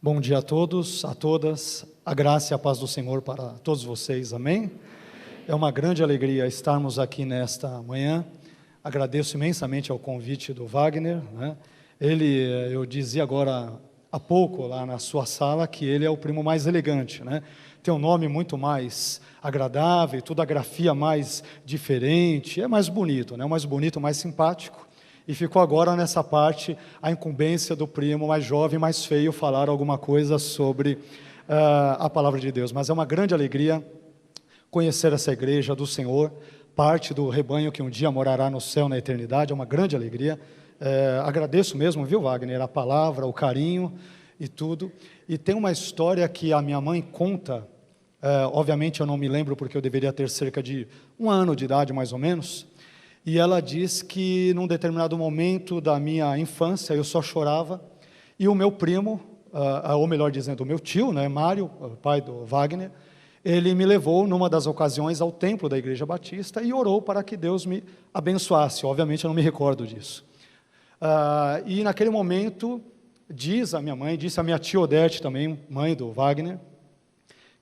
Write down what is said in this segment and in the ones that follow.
Bom dia a todos, a todas, a graça e a paz do Senhor para todos vocês, amém? É uma grande alegria estarmos aqui nesta manhã. Agradeço imensamente ao convite do Wagner, né? Eu dizia agora há pouco lá na sua sala que ele é o primo mais elegante, né? Tem um nome muito mais agradável, toda a grafia mais diferente, é mais bonito, né? Mais bonito, mais simpático. E ficou agora nessa parte a incumbência do primo mais jovem, mais feio, falar alguma coisa sobre a palavra de Deus. Mas é uma grande alegria conhecer essa igreja do Senhor, parte do rebanho que um dia morará no céu na eternidade, é uma grande alegria. Agradeço mesmo, viu, Wagner, a palavra, o carinho e tudo. E tem uma história que a minha mãe conta, obviamente eu não me lembro porque eu deveria ter cerca de 1 ano de idade, mais ou menos. E ela diz que, num determinado momento da minha infância, eu só chorava, e o meu primo, ou melhor dizendo, o meu tio, né, Mário, o pai do Wagner, ele me levou, numa das ocasiões, ao templo da Igreja Batista e orou para que Deus me abençoasse. Obviamente, eu não me recordo disso. E naquele momento, diz a minha mãe, disse a minha tia Odete também, mãe do Wagner,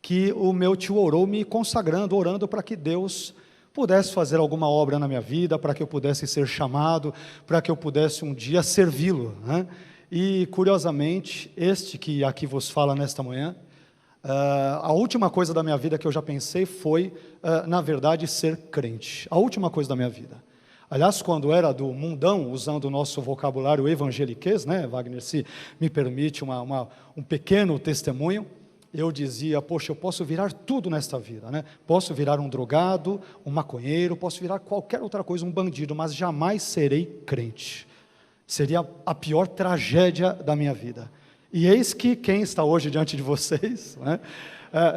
que o meu tio orou me consagrando, orando para que Deus pudesse fazer alguma obra na minha vida, para que eu pudesse ser chamado, para que eu pudesse um dia servi-lo, né? E, curiosamente, este que aqui vos fala nesta manhã, a última coisa da minha vida que eu já pensei foi, na verdade, ser crente. A última coisa da minha vida. Aliás, quando era do mundão, usando o nosso vocabulário evangeliquez, né, Wagner, se me permite um pequeno testemunho, eu dizia, poxa, eu posso virar tudo nesta vida, né? Posso virar um drogado, um maconheiro, posso virar qualquer outra coisa, um bandido, mas jamais serei crente. Seria a pior tragédia da minha vida. E eis que quem está hoje diante de vocês, né?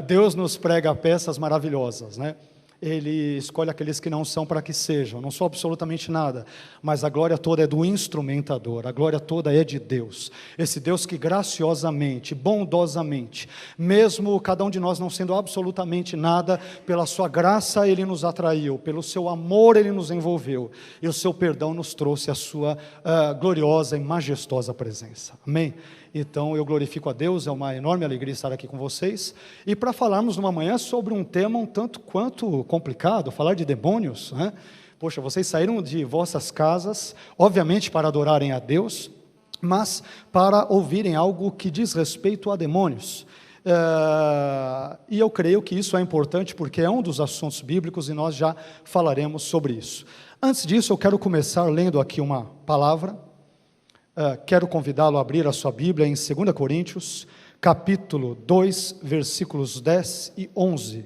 Deus nos prega peças maravilhosas, né? Ele escolhe aqueles que não são para que sejam, não sou absolutamente nada, mas a glória toda é do instrumentador, a glória toda é de Deus, esse Deus que graciosamente, bondosamente, mesmo cada um de nós não sendo absolutamente nada, pela sua graça Ele nos atraiu, pelo seu amor Ele nos envolveu, e o seu perdão nos trouxe a sua gloriosa e majestosa presença, amém? Então eu glorifico a Deus, é uma enorme alegria estar aqui com vocês, e para falarmos numa manhã sobre um tema um tanto quanto complicado, falar de demônios, né? Poxa, vocês saíram de vossas casas, obviamente para adorarem a Deus, mas para ouvirem algo que diz respeito a demônios, e eu creio que isso é importante porque é um dos assuntos bíblicos e nós já falaremos sobre isso. Antes disso eu quero começar lendo aqui uma palavra. Quero convidá-lo a abrir a sua Bíblia em 2 Coríntios, capítulo 2, versículos 10 e 11.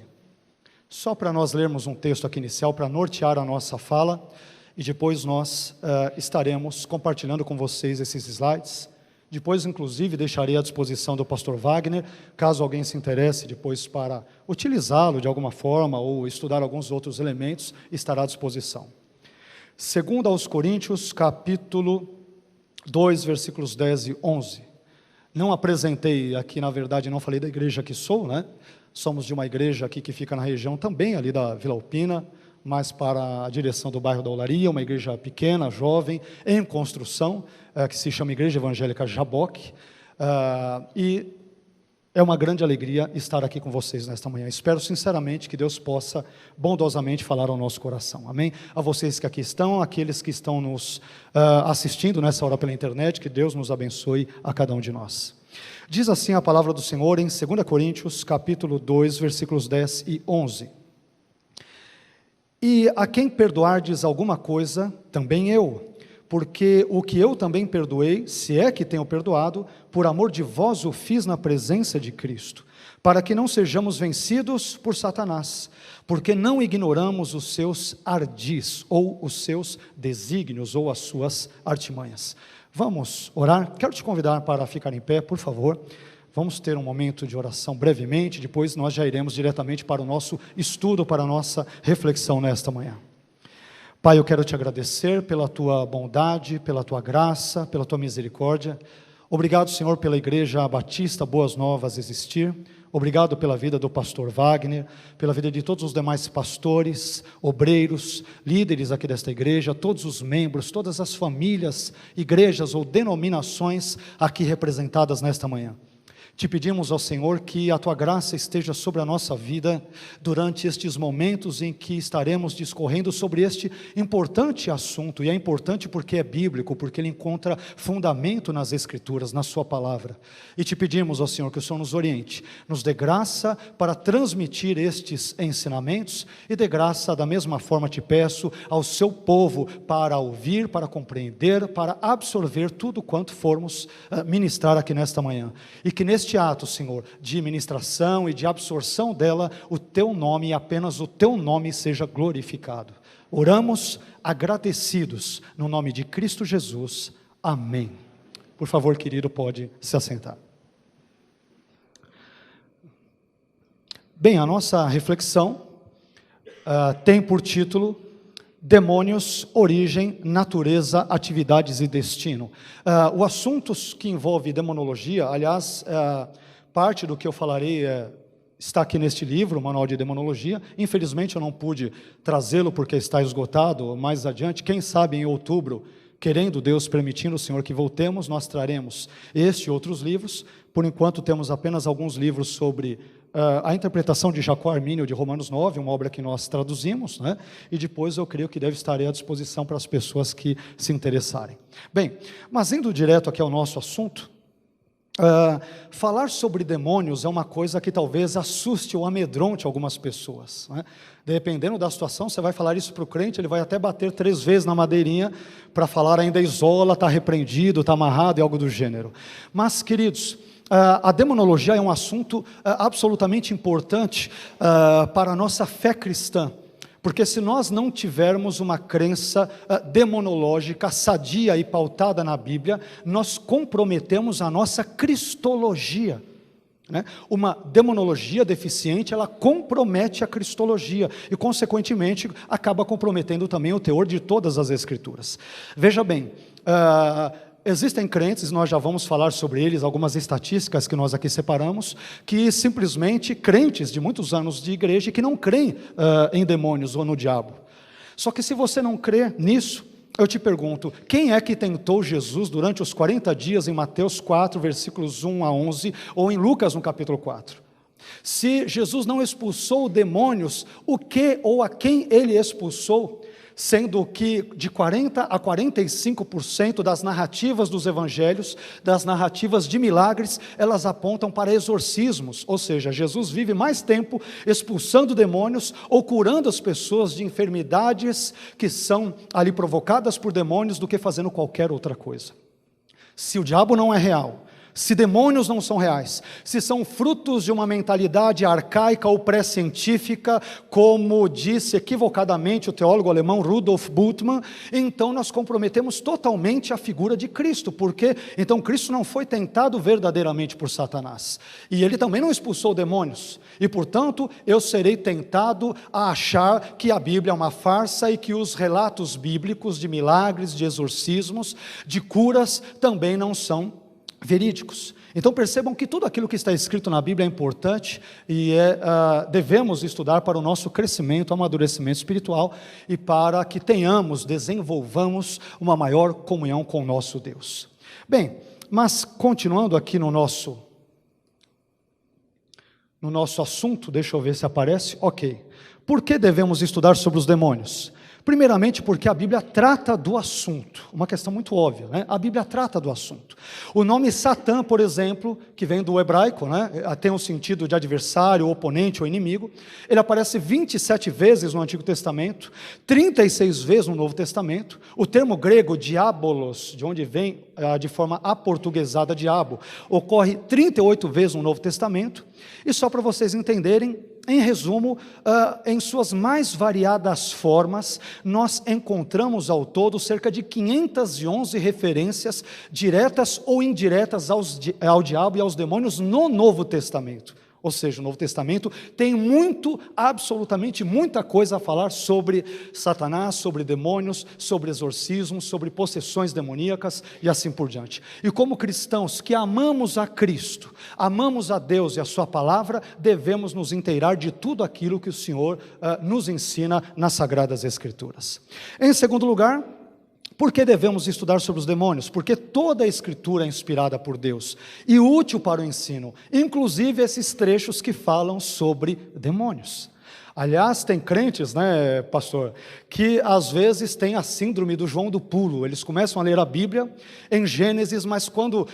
Só para nós lermos um texto aqui inicial, para nortear a nossa fala, e depois nós estaremos compartilhando com vocês esses slides. Depois, inclusive, deixarei à disposição do pastor Wagner, caso alguém se interesse depois para utilizá-lo de alguma forma, ou estudar alguns outros elementos, estará à disposição. 2 Coríntios, capítulo 2, versículos 10 e 11. Não apresentei aqui, na verdade, não falei da igreja que sou, né? Somos de uma igreja aqui que fica na região também, ali da Vila Alpina, mais para a direção do bairro da Olaria, uma igreja pequena, jovem, em construção, que se chama Igreja Evangélica Jaboque, e é uma grande alegria estar aqui com vocês nesta manhã. Espero sinceramente que Deus possa bondosamente falar ao nosso coração. Amém? A vocês que aqui estão, aqueles que estão nos assistindo nessa hora pela internet, que Deus nos abençoe a cada um de nós. Diz assim a palavra do Senhor em 2 Coríntios, capítulo 2, versículos 10 e 11. E a quem perdoardes alguma coisa, também eu, porque o que eu também perdoei, se é que tenho perdoado, por amor de vós o fiz na presença de Cristo, para que não sejamos vencidos por Satanás, porque não ignoramos os seus ardis, ou os seus desígnios, ou as suas artimanhas. Vamos orar? Quero te convidar para ficar em pé, por favor. Vamos ter um momento de oração brevemente, depois nós já iremos diretamente para o nosso estudo, para a nossa reflexão nesta manhã. Pai, eu quero te agradecer pela tua bondade, pela tua graça, pela tua misericórdia. Obrigado, Senhor, pela Igreja Batista Boas Novas existir. Obrigado pela vida do pastor Wagner, pela vida de todos os demais pastores, obreiros, líderes aqui desta igreja, todos os membros, todas as famílias, igrejas ou denominações aqui representadas nesta manhã. Te pedimos ao Senhor que a Tua graça esteja sobre a nossa vida durante estes momentos em que estaremos discorrendo sobre este importante assunto, e é importante porque é bíblico, porque ele encontra fundamento nas Escrituras, na Sua palavra. E te pedimos ao Senhor que o Senhor nos oriente, nos dê graça para transmitir estes ensinamentos, e dê graça da mesma forma te peço ao Seu povo para ouvir, para compreender, para absorver tudo quanto formos ministrar aqui nesta manhã. E que neste ato, Senhor, de ministração e de absorção dela, o Teu nome e apenas o Teu nome seja glorificado. Oramos agradecidos no nome de Cristo Jesus. Amém. Por favor, querido, pode se assentar. Bem, a nossa reflexão tem por título Demônios, origem, natureza, atividades e destino. O assunto que envolve demonologia, aliás, parte do que eu falarei está aqui neste livro, o Manual de Demonologia. Infelizmente eu não pude trazê-lo porque está esgotado. Mais adiante, quem sabe em outubro, querendo Deus, permitindo o Senhor que voltemos, nós traremos este e outros livros. Por enquanto temos apenas alguns livros sobre a interpretação de Jacó Armínio de Romanos 9, uma obra que nós traduzimos, né? E depois eu creio que deve estar à disposição para as pessoas que se interessarem. Bem, mas indo direto aqui ao nosso assunto, falar sobre demônios é uma coisa que talvez assuste ou amedronte algumas pessoas, né? Dependendo da situação, você vai falar isso para o crente, ele vai até bater 3 vezes na madeirinha para falar ainda isola, está repreendido, está amarrado e algo do gênero. Mas, queridos, a demonologia é um assunto absolutamente importante para a nossa fé cristã, porque se nós não tivermos uma crença demonológica sadia e pautada na Bíblia, nós comprometemos a nossa cristologia, né? Uma demonologia deficiente, ela compromete a cristologia e, consequentemente, acaba comprometendo também o teor de todas as Escrituras. Veja bem, existem crentes, nós já vamos falar sobre eles, algumas estatísticas que nós aqui separamos, que simplesmente crentes de muitos anos de igreja que não creem em demônios ou no diabo. Só que se você não crê nisso, eu te pergunto, quem é que tentou Jesus durante os 40 dias em Mateus 4, versículos 1 a 11, ou em Lucas no capítulo 4? Se Jesus não expulsou demônios, o que ou a quem ele expulsou? Sendo que de 40% a 45% das narrativas dos evangelhos, das narrativas de milagres, elas apontam para exorcismos, ou seja, Jesus vive mais tempo expulsando demônios ou curando as pessoas de enfermidades que são ali provocadas por demônios do que fazendo qualquer outra coisa. Se o diabo não é real, se demônios não são reais, se são frutos de uma mentalidade arcaica ou pré-científica, como disse equivocadamente o teólogo alemão Rudolf Bultmann, então nós comprometemos totalmente a figura de Cristo, porque então Cristo não foi tentado verdadeiramente por Satanás, e ele também não expulsou demônios, e portanto eu serei tentado a achar que a Bíblia é uma farsa e que os relatos bíblicos de milagres, de exorcismos, de curas também não são verídicos. Então percebam que tudo aquilo que está escrito na Bíblia é importante e devemos estudar para o nosso crescimento, amadurecimento espiritual e para que desenvolvamos uma maior comunhão com o nosso Deus. Bem, mas continuando aqui no nosso assunto, deixa eu ver se aparece, ok. Por que devemos estudar sobre os demônios? Primeiramente porque a Bíblia trata do assunto, uma questão muito óbvia, né? A Bíblia trata do assunto. O nome Satã, por exemplo, que vem do hebraico, né? Tem um sentido de adversário, oponente ou inimigo, ele aparece 27 vezes no Antigo Testamento, 36 vezes no Novo Testamento. O termo grego diabolos, de onde vem de forma aportuguesada diabo, ocorre 38 vezes no Novo Testamento, e só para vocês entenderem, em resumo, em suas mais variadas formas, nós encontramos ao todo cerca de 511 referências diretas ou indiretas ao diabo e aos demônios no Novo Testamento. Ou seja, o Novo Testamento tem absolutamente muita coisa a falar sobre Satanás, sobre demônios, sobre exorcismos, sobre possessões demoníacas e assim por diante. E como cristãos que amamos a Cristo, amamos a Deus e a sua palavra, devemos nos inteirar de tudo aquilo que o Senhor nos ensina nas Sagradas Escrituras. Em segundo lugar, Por que devemos estudar sobre os demônios? Porque toda a Escritura é inspirada por Deus e útil para o ensino, inclusive esses trechos que falam sobre demônios. Aliás, tem crentes, né, pastor, que às vezes tem a síndrome do João do pulo. Eles começam a ler a Bíblia em Gênesis, mas quando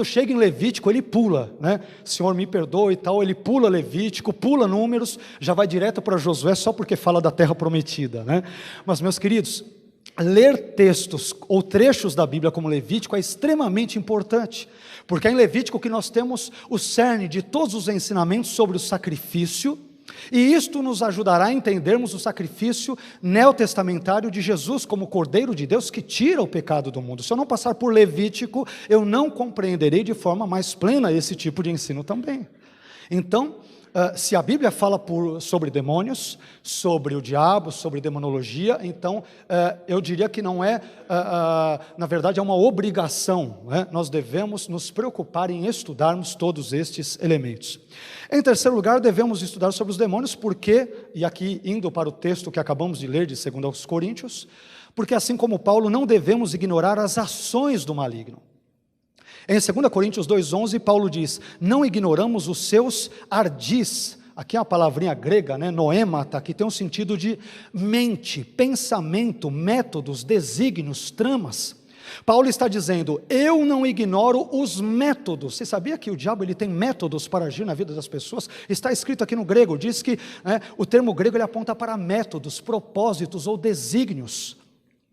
chega em Levítico, ele pula, né? Senhor, me perdoe e tal, ele pula Levítico, pula Números, já vai direto para Josué só porque fala da terra prometida, né? Mas, meus queridos, ler textos ou trechos da Bíblia como Levítico é extremamente importante, porque é em Levítico que nós temos o cerne de todos os ensinamentos sobre o sacrifício, e isto nos ajudará a entendermos o sacrifício neotestamentário de Jesus como Cordeiro de Deus que tira o pecado do mundo. Se eu não passar por Levítico, eu não compreenderei de forma mais plena esse tipo de ensino também. Então, se a Bíblia fala sobre demônios, sobre o diabo, sobre demonologia, então eu diria que não é, na verdade é uma obrigação, né? Nós devemos nos preocupar em estudarmos todos estes elementos. Em terceiro lugar, devemos estudar sobre os demônios, porque, e aqui indo para o texto que acabamos de ler de 2 Coríntios, porque assim como Paulo, não devemos ignorar as ações do maligno. Em 2 Coríntios 2,11, Paulo diz, não ignoramos os seus ardis. Aqui é uma palavrinha grega, né, noêmata, que tem um sentido de mente, pensamento, métodos, desígnios, tramas. Paulo está dizendo, eu não ignoro os métodos. Você sabia que o diabo ele tem métodos para agir na vida das pessoas? Está escrito aqui no grego, diz que o termo grego ele aponta para métodos, propósitos ou desígnios,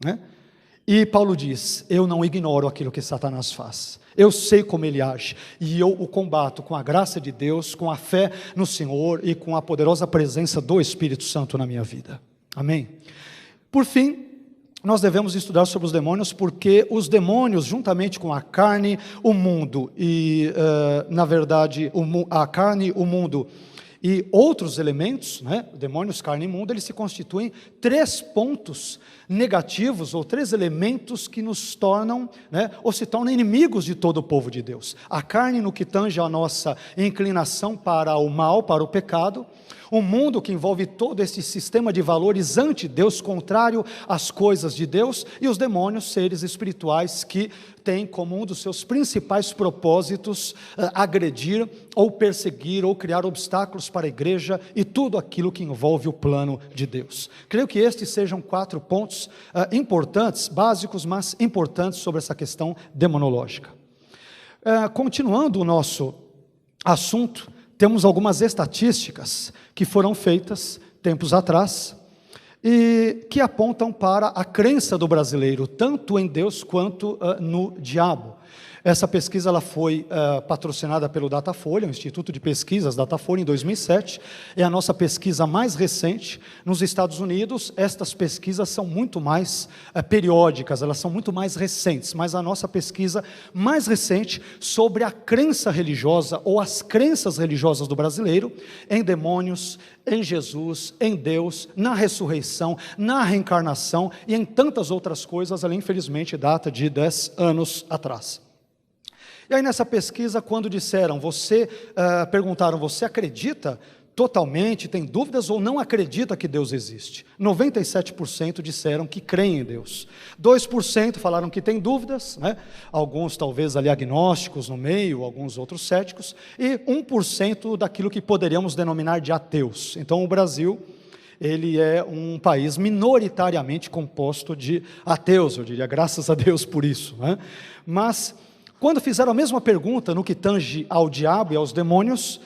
né? E Paulo diz, eu não ignoro aquilo que Satanás faz, eu sei como ele age, e eu o combato com a graça de Deus, com a fé no Senhor e com a poderosa presença do Espírito Santo na minha vida, amém? Por fim, nós devemos estudar sobre os demônios, porque os demônios, juntamente com a carne, o mundo, e na verdade, a carne, o mundo, e outros elementos, né, demônios, carne e mundo, eles se constituem 3 pontos negativos, ou 3 elementos que nos tornam, né, ou se tornam inimigos de todo o povo de Deus. A carne no que tange a nossa inclinação para o mal, para o pecado, um mundo que envolve todo esse sistema de valores anti-Deus, contrário às coisas de Deus, e os demônios, seres espirituais que têm como um dos seus principais propósitos agredir, ou perseguir, ou criar obstáculos para a igreja, e tudo aquilo que envolve o plano de Deus. Creio que estes sejam 4 pontos importantes, básicos, mas importantes sobre essa questão demonológica. Continuando o nosso assunto, temos algumas estatísticas que foram feitas tempos atrás e que apontam para a crença do brasileiro, tanto em Deus quanto no diabo. Essa pesquisa ela foi patrocinada pelo Datafolha, o Instituto de Pesquisas Datafolha, em 2007. É a nossa pesquisa mais recente. Nos Estados Unidos, estas pesquisas são muito mais periódicas, elas são muito mais recentes, mas a nossa pesquisa mais recente sobre a crença religiosa, ou as crenças religiosas do brasileiro, em demônios, em Jesus, em Deus, na ressurreição, na reencarnação e em tantas outras coisas, ela infelizmente data de 10 anos atrás. E aí nessa pesquisa, quando perguntaram, você acredita totalmente, tem dúvidas ou não acredita que Deus existe? 97% disseram que creem em Deus. 2% falaram que tem dúvidas, né? Alguns talvez ali agnósticos no meio, alguns outros céticos, e 1% daquilo que poderíamos denominar de ateus. Então o Brasil, ele é um país minoritariamente composto de ateus, eu diria, graças a Deus por isso, né? Mas quando fizeram a mesma pergunta no que tange ao diabo e aos demônios,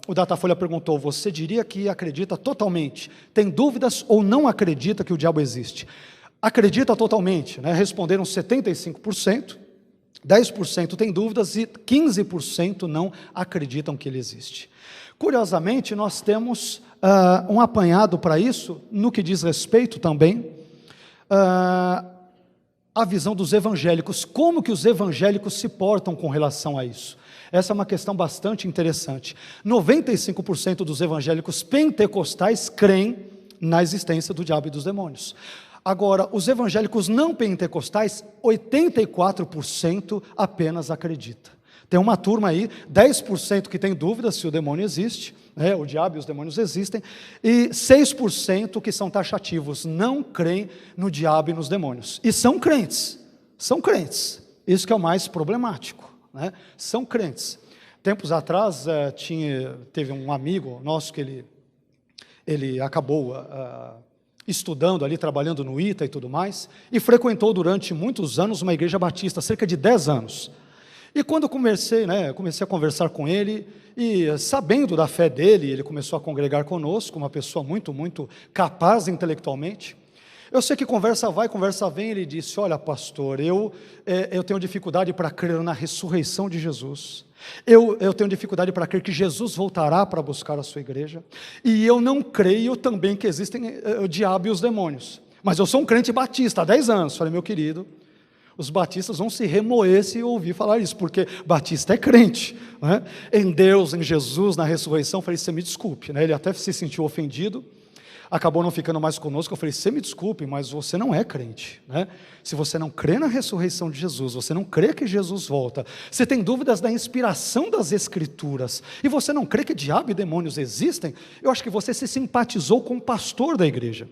o Datafolha perguntou, você diria que acredita totalmente, tem dúvidas ou não acredita que o diabo existe? Acredita totalmente, né? Responderam 75%, 10% tem dúvidas e 15% não acreditam que ele existe. Curiosamente, nós temos um apanhado para isso, no que diz respeito também a visão dos evangélicos, como que os evangélicos se portam com relação a isso. Essa é uma questão bastante interessante. 95% dos evangélicos pentecostais creem na existência do diabo e dos demônios. Agora, os evangélicos não pentecostais, 84% apenas acreditam. Tem uma turma aí, 10% que tem dúvidas se o demônio existe, né, o diabo e os demônios existem, e 6% que são taxativos, não creem no diabo e nos demônios. E são crentes, isso que é o mais problemático, né? São crentes. Tempos atrás, teve um amigo nosso que ele acabou estudando ali, trabalhando no ITA e tudo mais, e frequentou durante muitos anos uma igreja batista, cerca de 10 anos. E quando comecei a conversar com ele, e sabendo da fé dele, ele começou a congregar conosco, uma pessoa muito, muito capaz intelectualmente. Eu sei que conversa vai, conversa vem, ele disse: olha, pastor, eu tenho dificuldade para crer na ressurreição de Jesus, eu tenho dificuldade para crer que Jesus voltará para buscar a sua igreja, e eu não creio também que existem o diabo e os demônios, mas eu sou um crente batista há 10 anos, falei: meu querido, os batistas vão se remoer se ouvir falar isso, porque batista é crente, né? Em Deus, em Jesus, na ressurreição. Eu falei: você me desculpe, né? Ele até se sentiu ofendido, acabou não ficando mais conosco. Eu falei: você me desculpe, mas você não é crente, né? Se você não crê na ressurreição de Jesus, você não crê que Jesus volta, você tem dúvidas da inspiração das Escrituras, e você não crê que diabo e demônios existem, eu acho que você se simpatizou com o pastor da igreja,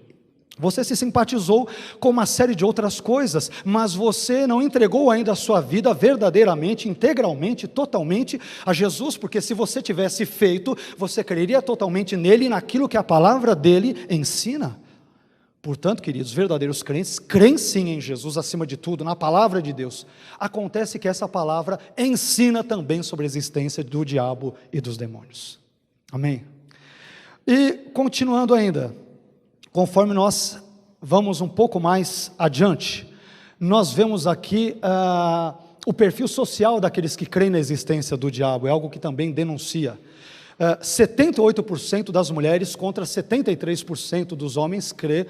você se simpatizou com uma série de outras coisas, mas você não entregou ainda a sua vida verdadeiramente, integralmente, totalmente a Jesus, porque se você tivesse feito, você creria totalmente nele e naquilo que a palavra dele ensina. Portanto, queridos, verdadeiros crentes creem sim em Jesus acima de tudo, na palavra de Deus. Acontece que essa palavra ensina também sobre a existência do diabo e dos demônios. Amém? E continuando ainda, conforme nós vamos um pouco mais adiante, nós vemos aqui o perfil social daqueles que creem na existência do diabo, é algo que também denuncia. 78% das mulheres contra 73% dos homens crê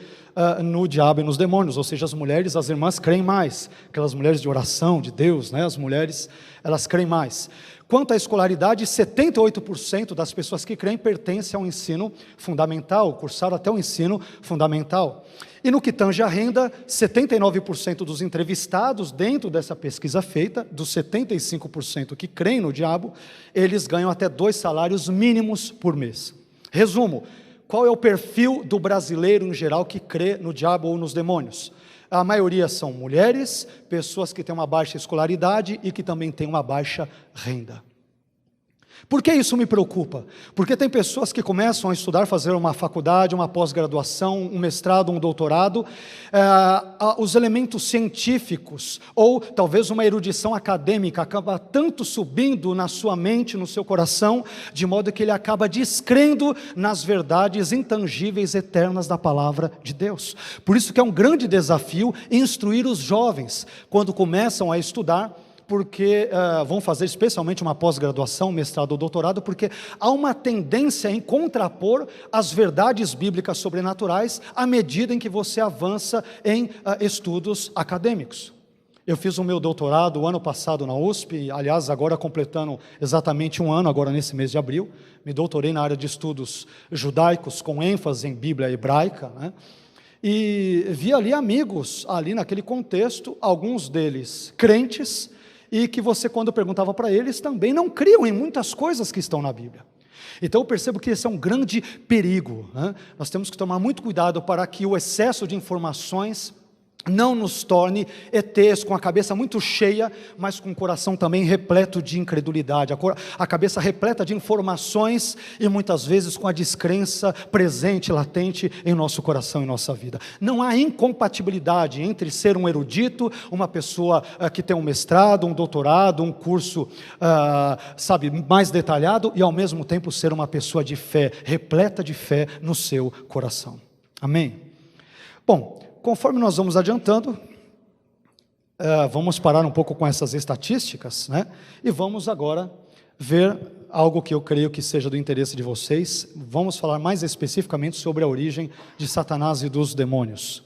no diabo e nos demônios, ou seja, as mulheres, as irmãs creem mais, aquelas mulheres de oração, de Deus, né? As mulheres, elas creem mais. Quanto à escolaridade, 78% das pessoas que creem pertencem ao ensino fundamental, cursaram até o ensino fundamental. E no que tange à renda, 79% dos entrevistados dentro dessa pesquisa feita, dos 75% que creem no diabo, eles ganham até 2 salários mínimos por mês. Resumo: qual é o perfil do brasileiro em geral que crê no diabo ou nos demônios? A maioria são mulheres, pessoas que têm uma baixa escolaridade e que também têm uma baixa renda. Por que isso me preocupa? Porque tem pessoas que começam a estudar, fazer uma faculdade, uma pós-graduação, um mestrado, um doutorado, os elementos científicos, ou talvez uma erudição acadêmica, acaba tanto subindo na sua mente, no seu coração, de modo que ele acaba descrendo nas verdades intangíveis, eternas da palavra de Deus. Por isso que é um grande desafio instruir os jovens, quando começam a estudar, porque vão fazer especialmente uma pós-graduação, mestrado ou doutorado, porque há uma tendência em contrapor as verdades bíblicas sobrenaturais à medida em que você avança em estudos acadêmicos. Eu fiz o meu doutorado o ano passado na USP, aliás, agora completando exatamente 1 ano, agora nesse mês de abril. Me doutorei na área de estudos judaicos, com ênfase em Bíblia hebraica, né? E vi ali amigos, ali naquele contexto, alguns deles crentes, e que você, quando perguntava para eles, também não criam em muitas coisas que estão na Bíblia. Então eu percebo que esse é um grande perigo, né? Nós temos que tomar muito cuidado para que o excesso de informações não nos torne ETs com a cabeça muito cheia, mas com o coração também repleto de incredulidade, a cabeça repleta de informações e muitas vezes com a descrença presente, latente em nosso coração e nossa vida. Não há incompatibilidade entre ser um erudito, uma pessoa que tem um mestrado, um doutorado, um curso, mais detalhado, e ao mesmo tempo ser uma pessoa de fé, repleta de fé no seu coração. Amém? Bom, conforme nós vamos adiantando, vamos parar um pouco com essas estatísticas, né? E vamos agora ver algo que eu creio que seja do interesse de vocês. Vamos falar mais especificamente sobre a origem de Satanás e dos demônios.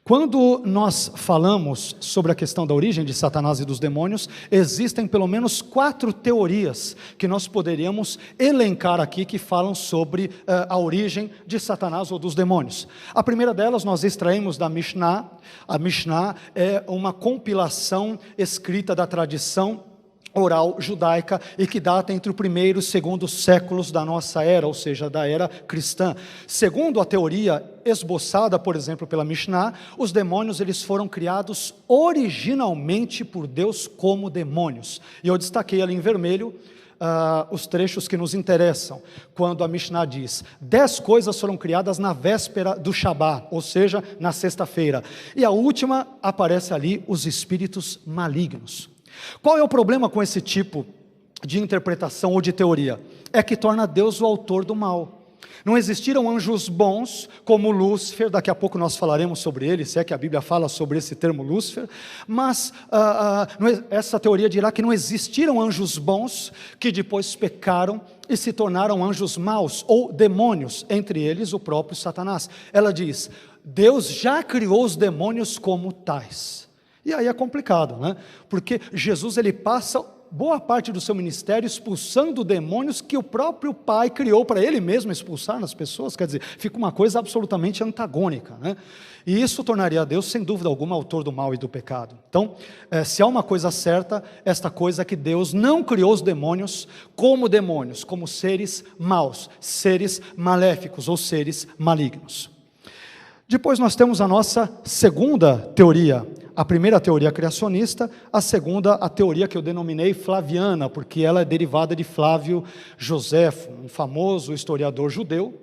Quando nós falamos sobre a questão da origem de Satanás e dos demônios, existem pelo menos 4 teorias que nós poderíamos elencar aqui, que falam sobre a origem de Satanás ou dos demônios. A primeira delas nós extraímos da Mishnah. A Mishnah é uma compilação escrita da tradição oral judaica e que data entre o primeiro e o segundo séculos da nossa era, ou seja, da era cristã. Segundo a teoria esboçada, por exemplo, pela Mishnah, os demônios eles foram criados originalmente por Deus como demônios. E eu destaquei ali em vermelho os trechos que nos interessam, quando a Mishnah diz: 10 coisas foram criadas na véspera do Shabá, ou seja, na sexta-feira. E a última aparece ali, os espíritos malignos. Qual é o problema com esse tipo de interpretação ou de teoria? É que torna Deus o autor do mal. Não existiram anjos bons como Lúcifer, daqui a pouco nós falaremos sobre ele, se é que a Bíblia fala sobre esse termo Lúcifer, mas essa teoria dirá que não existiram anjos bons que depois pecaram e se tornaram anjos maus ou demônios, entre eles o próprio Satanás. Ela diz: Deus já criou os demônios como tais. E aí é complicado, né? Porque Jesus ele passa boa parte do seu ministério expulsando demônios que o próprio Pai criou para Ele mesmo expulsar nas pessoas. Quer dizer, fica uma coisa absolutamente antagônica, né? E isso tornaria Deus, sem dúvida alguma, autor do mal e do pecado. Então, se há uma coisa certa, esta coisa é que Deus não criou os demônios, como seres maus, seres maléficos ou seres malignos. Depois nós temos a nossa segunda teoria. A primeira teoria criacionista, a segunda a teoria que eu denominei flaviana, porque ela é derivada de Flávio Joséfo, um famoso historiador judeu,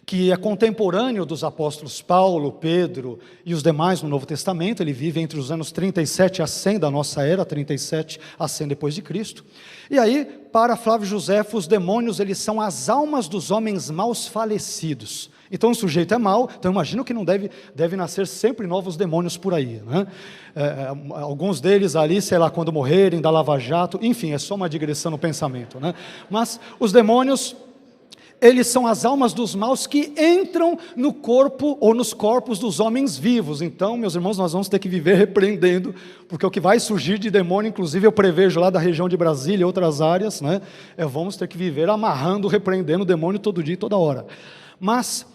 que é contemporâneo dos apóstolos Paulo, Pedro e os demais no Novo Testamento. Ele vive entre os anos 37 a 100 da nossa era, 37 a 100 depois de Cristo. E aí, para Flávio Joséfo, os demônios eles são as almas dos homens maus falecidos. Então o sujeito é mau, então imagino que não deve nascer sempre novos demônios por aí, né? Alguns deles ali, sei lá, quando morrerem, da Lava Jato, enfim, é só uma digressão no pensamento, né? Mas os demônios, eles são as almas dos maus que entram no corpo ou nos corpos dos homens vivos. Então, meus irmãos, nós vamos ter que viver repreendendo, porque o que vai surgir de demônio, inclusive eu prevejo lá da região de Brasília e outras áreas, né? Vamos ter que viver amarrando, repreendendo o demônio todo dia e toda hora. Mas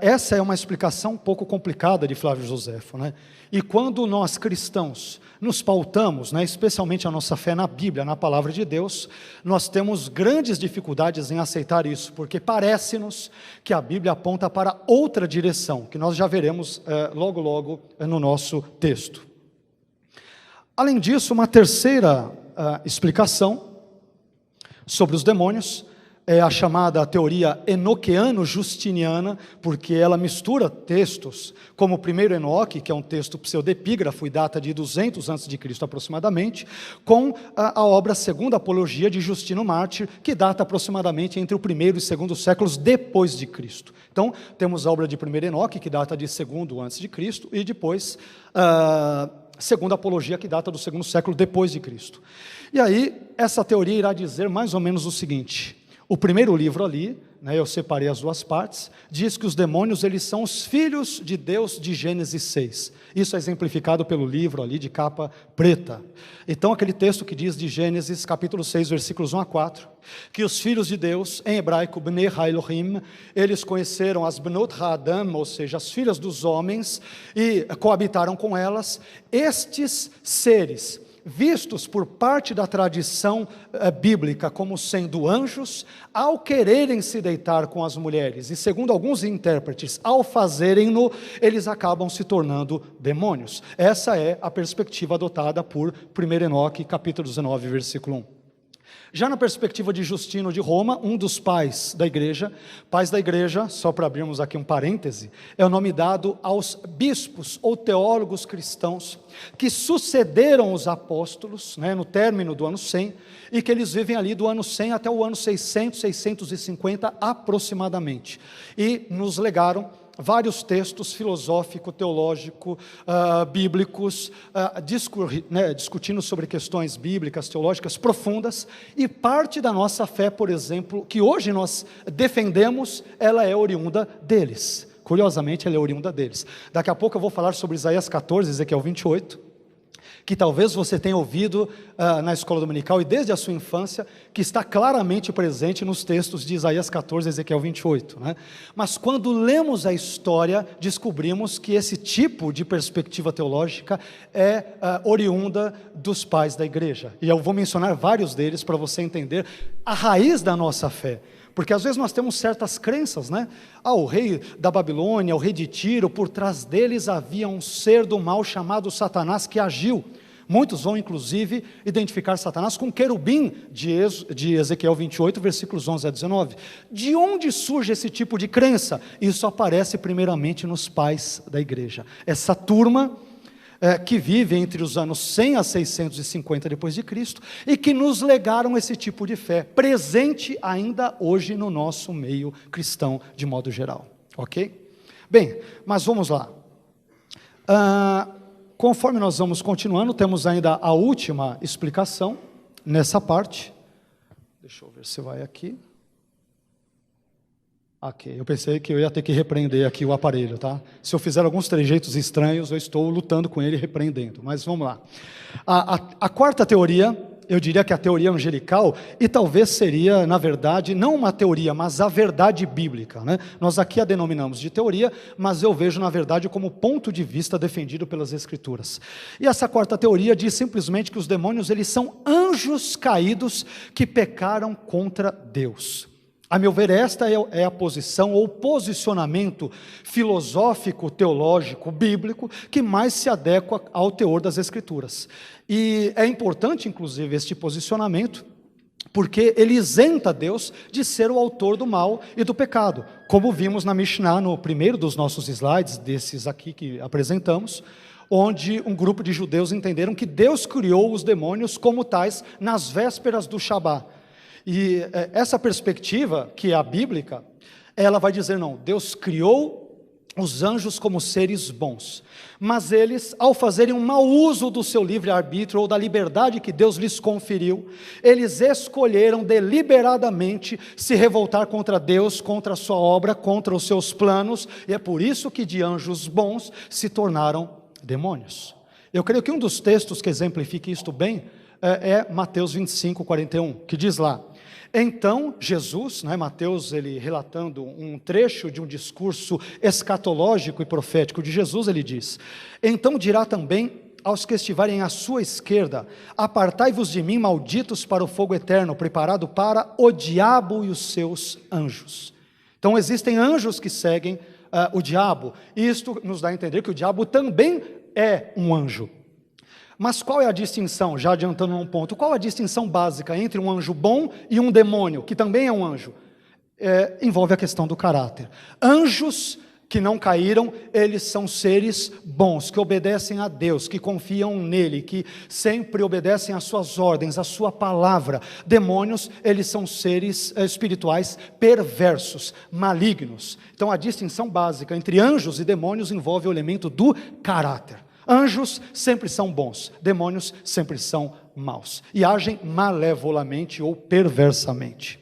essa é uma explicação um pouco complicada de Flávio Joséfo, né? E quando nós cristãos nos pautamos, né, especialmente a nossa fé na Bíblia, na Palavra de Deus, nós temos grandes dificuldades em aceitar isso, porque parece-nos que a Bíblia aponta para outra direção, que nós já veremos logo no nosso texto. Além disso, uma terceira explicação sobre os demônios é a chamada teoria enoquiano-justiniana, porque ela mistura textos como o primeiro Enoque, que é um texto pseudepígrafo e data de 200 a.C. aproximadamente, com a obra Segunda Apologia de Justino Mártir, que data aproximadamente entre o primeiro e segundo séculos depois de Cristo. Então, temos a obra de primeiro Enoque, que data de segundo antes de Cristo, e depois Segunda Apologia, que data do segundo século depois de Cristo. E aí, essa teoria irá dizer mais ou menos o seguinte: o primeiro livro ali, né, eu separei as duas partes, diz que os demônios eles são os filhos de Deus de Gênesis 6. Isso é exemplificado pelo livro ali de capa preta. Então aquele texto que diz de Gênesis capítulo 6, versículos 1 a 4, que os filhos de Deus, em hebraico Bnei HaElohim, eles conheceram as Bnot HaAdam, ou seja, as filhas dos homens, e coabitaram com elas. Estes seres, vistos por parte da tradição bíblica como sendo anjos, ao quererem se deitar com as mulheres, e segundo alguns intérpretes, ao fazerem-no, eles acabam se tornando demônios. Essa é a perspectiva adotada por 1 Enoque, capítulo 19, versículo 1. Já na perspectiva de Justino de Roma, um dos pais da igreja, só para abrirmos aqui um parêntese, é o nome dado aos bispos ou teólogos cristãos que sucederam os apóstolos, né, no término do ano 100, e que eles vivem ali do ano 100 até o ano 600, 650 aproximadamente, e nos legaram vários textos filosófico-teológico, bíblicos, discutindo sobre questões bíblicas, teológicas profundas, e parte da nossa fé, por exemplo, que hoje nós defendemos, ela é oriunda deles. Curiosamente, ela é oriunda deles. Daqui a pouco eu vou falar sobre Isaías 14, Ezequiel 28, que talvez você tenha ouvido na escola dominical e desde a sua infância, que está claramente presente nos textos de Isaías 14 e Ezequiel 28, né? Mas quando lemos a história, descobrimos que esse tipo de perspectiva teológica é oriunda dos pais da igreja, e eu vou mencionar vários deles para você entender a raiz da nossa fé. Porque às vezes nós temos certas crenças, né? O rei da Babilônia, o rei de Tiro, por trás deles havia um ser do mal chamado Satanás que agiu. Muitos vão inclusive identificar Satanás com querubim de Ezequiel 28, versículos 11 a 19. De onde surge esse tipo de crença? Isso aparece primeiramente nos pais da igreja. Essa turma que vive entre os anos 100 a 650 depois de Cristo, e que nos legaram esse tipo de fé, presente ainda hoje no nosso meio cristão, de modo geral, ok? Bem, mas vamos lá. Conforme nós vamos continuando, temos ainda a última explicação, nessa parte. Deixa eu ver se vai aqui. Ok, eu pensei que eu ia ter que repreender aqui o aparelho, tá? Se eu fizer alguns trejeitos estranhos, eu estou lutando com ele e repreendendo, mas vamos lá. A quarta teoria, eu diria que a teoria angelical, e talvez seria, na verdade, não uma teoria, mas a verdade bíblica, né? Nós aqui a denominamos de teoria, mas eu vejo, na verdade, como ponto de vista defendido pelas Escrituras. E essa quarta teoria diz simplesmente que os demônios, eles são anjos caídos que pecaram contra Deus. A meu ver, esta é a posição ou posicionamento filosófico, teológico, bíblico, que mais se adequa ao teor das Escrituras. E é importante, inclusive, este posicionamento, porque ele isenta Deus de ser o autor do mal e do pecado, como vimos na Mishnah, no primeiro dos nossos slides, desses aqui que apresentamos, onde um grupo de judeus entenderam que Deus criou os demônios como tais nas vésperas do Shabá. E essa perspectiva, que é a bíblica, ela vai dizer, não, Deus criou os anjos como seres bons, mas eles, ao fazerem um mau uso do seu livre-arbítrio, ou da liberdade que Deus lhes conferiu, eles escolheram deliberadamente se revoltar contra Deus, contra a sua obra, contra os seus planos, e é por isso que de anjos bons se tornaram demônios. Eu creio que um dos textos que exemplifica isto bem, é Mateus 25, 41, que diz lá, então Jesus, né, Mateus, ele relatando um trecho de um discurso escatológico e profético de Jesus, ele diz, então dirá também aos que estiverem à sua esquerda, apartai-vos de mim, malditos, para o fogo eterno, preparado para o diabo e os seus anjos. Então existem anjos que seguem o diabo, e isto nos dá a entender que o diabo também é um anjo. Mas qual é a distinção, já adiantando um ponto, qual a distinção básica entre um anjo bom e um demônio, que também é um anjo? Envolve a questão do caráter. Anjos que não caíram, eles são seres bons, que obedecem a Deus, que confiam nele, que sempre obedecem às suas ordens, à sua palavra. Demônios, eles são seres espirituais perversos, malignos. Então a distinção básica entre anjos e demônios envolve o elemento do caráter. Anjos sempre são bons, demônios sempre são maus, e agem malevolamente ou perversamente.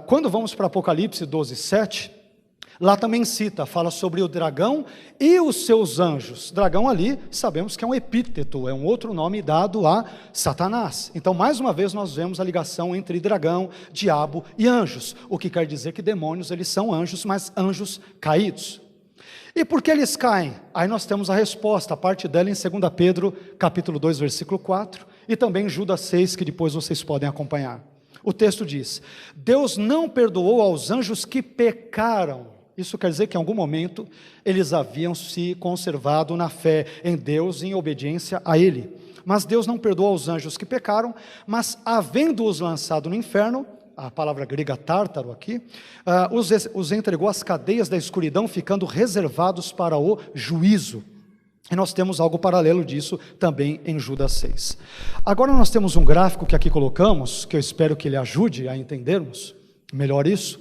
Quando vamos para Apocalipse 12, 7, lá também fala sobre o dragão e os seus anjos. Dragão ali, sabemos que é um epíteto, é um outro nome dado a Satanás. Então, mais uma vez, nós vemos a ligação entre dragão, diabo e anjos, o que quer dizer que demônios, eles são anjos, mas anjos caídos. E por que eles caem? Aí nós temos a resposta, a parte dela em 2 Pedro, capítulo 2, versículo 4, e também Judas 6, que depois vocês podem acompanhar. O texto diz, Deus não perdoou aos anjos que pecaram. Isso quer dizer que em algum momento eles haviam se conservado na fé em Deus, em obediência a Ele. Mas Deus não perdoou aos anjos que pecaram, mas havendo-os lançado no inferno, a palavra grega tártaro aqui, os entregou às cadeias da escuridão, ficando reservados para o juízo. E nós temos algo paralelo disso também em Judas 6. Agora nós temos um gráfico que aqui colocamos, que eu espero que ele ajude a entendermos melhor isso.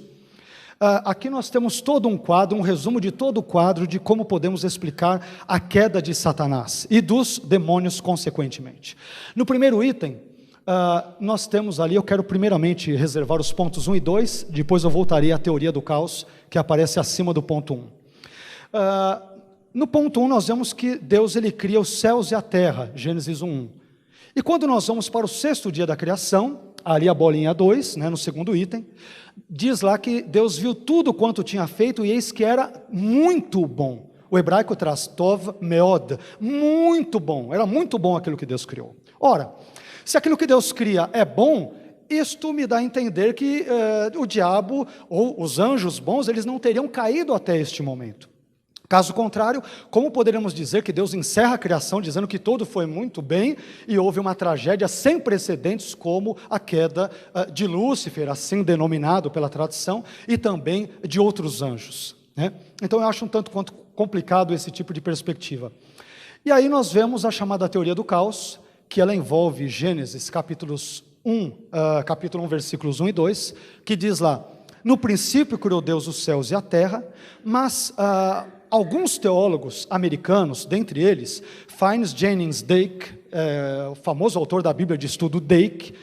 Aqui nós temos todo um quadro, um resumo de todo o quadro de como podemos explicar a queda de Satanás e dos demônios consequentemente. No primeiro item, nós temos ali, eu quero primeiramente reservar os pontos 1 e 2, depois eu voltarei à teoria do caos, que aparece acima do ponto 1. No ponto 1 nós vemos que Deus ele cria os céus e a terra, Gênesis 1:1. E quando nós vamos para o sexto dia da criação, ali a bolinha 2, no segundo item, diz lá que Deus viu tudo quanto tinha feito e eis que era muito bom. O hebraico traz tov meod, muito bom, era muito bom aquilo que Deus criou. Ora, se aquilo que Deus cria é bom, isto me dá a entender que o diabo ou os anjos bons, eles não teriam caído até este momento. Caso contrário, como poderíamos dizer que Deus encerra a criação dizendo que tudo foi muito bem e houve uma tragédia sem precedentes como a queda de Lúcifer, assim denominado pela tradição, e também de outros anjos, Então eu acho um tanto quanto complicado esse tipo de perspectiva. E aí nós vemos a chamada teoria do caos, que ela envolve Gênesis capítulo 1, versículos 1 e 2, que diz lá: no princípio criou Deus os céus e a terra, mas alguns teólogos americanos, dentre eles, Fiennes Jennings Dake, o famoso autor da Bíblia de Estudo Dake,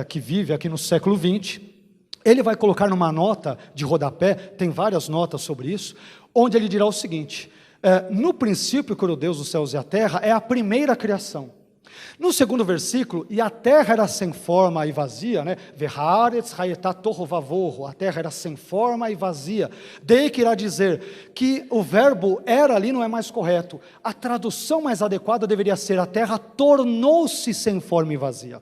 que vive aqui no século XX, ele vai colocar numa nota de rodapé, tem várias notas sobre isso, onde ele dirá o seguinte: no princípio criou Deus os céus e a terra, é a primeira criação. No segundo versículo, e a terra era sem forma e vazia, Vehaaretz haetá tohu vavohu, a terra era sem forma e vazia. Daí que irá dizer que o verbo era ali não é mais correto. A tradução mais adequada deveria ser: a terra tornou-se sem forma e vazia.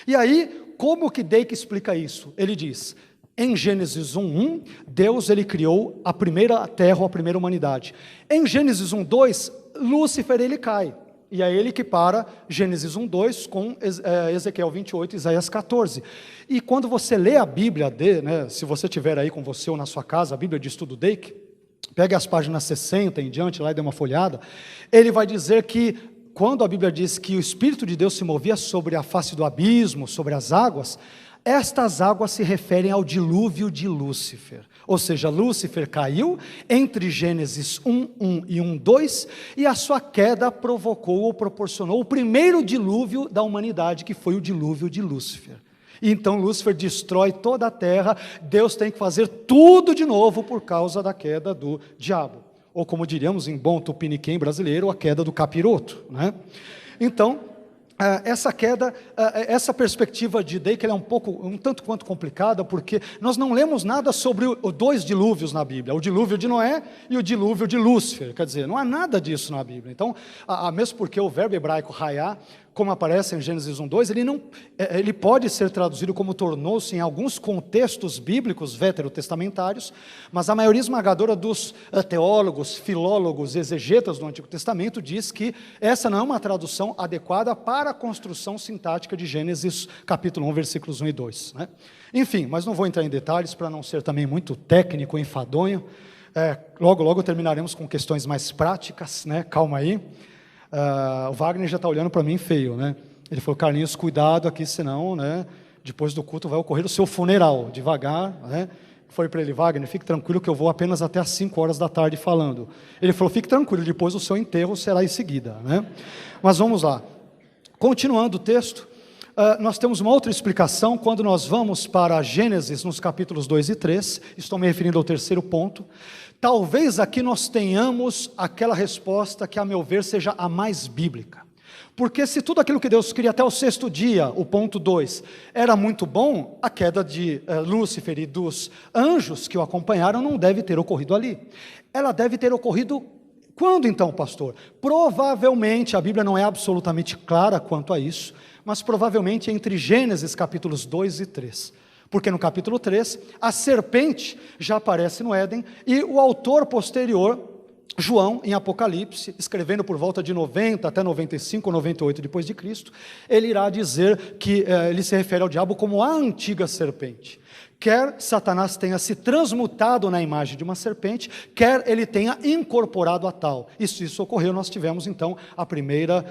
E aí, como que Dake explica isso? Ele diz: em Gênesis 1:1, Deus ele criou a primeira terra, a primeira humanidade. Em Gênesis 1:2, Lúcifer ele cai. E é ele que para Gênesis 1:2 com Ezequiel 28 e Isaías 14. E quando você lê a Bíblia, se você tiver aí com você ou na sua casa, a Bíblia de Estudo Dake, pegue as páginas 60 em diante lá e dê uma folhada, ele vai dizer que quando a Bíblia diz que o Espírito de Deus se movia sobre a face do abismo, sobre as águas, estas águas se referem ao dilúvio de Lúcifer. Ou seja, Lúcifer caiu entre Gênesis 1:1 e 1:2, e a sua queda provocou ou proporcionou o primeiro dilúvio da humanidade, que foi o dilúvio de Lúcifer. E então Lúcifer destrói toda a terra, Deus tem que fazer tudo de novo por causa da queda do diabo. Ou como diríamos em bom tupiniquim brasileiro, a queda do capiroto. Então, essa queda, essa perspectiva de Dake, ela é um tanto quanto complicada, porque nós não lemos nada sobre os dois dilúvios na Bíblia, o dilúvio de Noé e o dilúvio de Lúcifer, quer dizer, não há nada disso na Bíblia. Então, mesmo porque o verbo hebraico raiá, como aparece em Gênesis 1:2, ele pode ser traduzido como tornou-se em alguns contextos bíblicos veterotestamentários, mas a maioria esmagadora dos teólogos, filólogos, exegetas do Antigo Testamento diz que essa não é uma tradução adequada para a construção sintática de Gênesis capítulo 1, versículos 1 e 2. Enfim, mas não vou entrar em detalhes para não ser também muito técnico, enfadonho. Logo terminaremos com questões mais práticas, calma aí. O Wagner já está olhando para mim feio, Ele falou: Carlinhos, cuidado aqui, senão, depois do culto vai ocorrer o seu funeral, devagar, Falei para ele: Wagner, fique tranquilo que eu vou apenas até às 5 horas da tarde falando. Ele falou: fique tranquilo, depois o seu enterro será em seguida, Mas vamos lá, continuando o texto, nós temos uma outra explicação quando nós vamos para Gênesis, nos capítulos 2 e 3, estou me referindo ao terceiro ponto. Talvez aqui nós tenhamos aquela resposta que, a meu ver, seja a mais bíblica. Porque se tudo aquilo que Deus cria até o sexto dia, o ponto 2, era muito bom, a queda de Lúcifer e dos anjos que o acompanharam não deve ter ocorrido ali. Ela deve ter ocorrido quando então, pastor? Provavelmente, a Bíblia não é absolutamente clara quanto a isso, mas provavelmente entre Gênesis capítulos 2 e 3. Porque no capítulo 3, a serpente já aparece no Éden, e o autor posterior, João, em Apocalipse, escrevendo por volta de 90 até 95 ou 98 depois de Cristo, ele irá dizer que ele se refere ao diabo como a antiga serpente. Quer Satanás tenha se transmutado na imagem de uma serpente, quer ele tenha incorporado a tal. E se isso ocorreu, nós tivemos então a primeira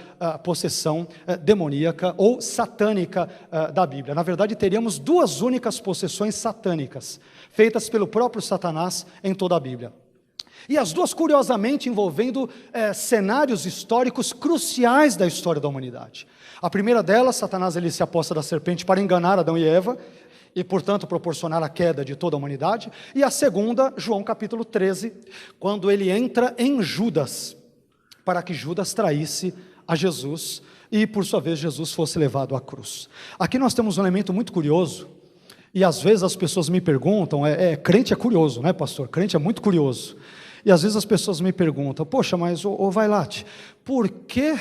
possessão demoníaca ou satânica da Bíblia. Na verdade, teríamos duas únicas possessões satânicas, feitas pelo próprio Satanás em toda a Bíblia. E as duas, curiosamente, envolvendo cenários históricos cruciais da história da humanidade. A primeira delas, Satanás ele se aposta da serpente para enganar Adão e Eva, e, portanto, proporcionar a queda de toda a humanidade. E a segunda, João capítulo 13, quando ele entra em Judas. para que Judas traísse a Jesus e, por sua vez, Jesus fosse levado à cruz. Aqui nós temos um elemento muito curioso, e às vezes as pessoas me perguntam, crente é curioso, né, pastor? Crente é muito curioso. E às vezes as pessoas me perguntam, poxa, mas ô Vailate, por que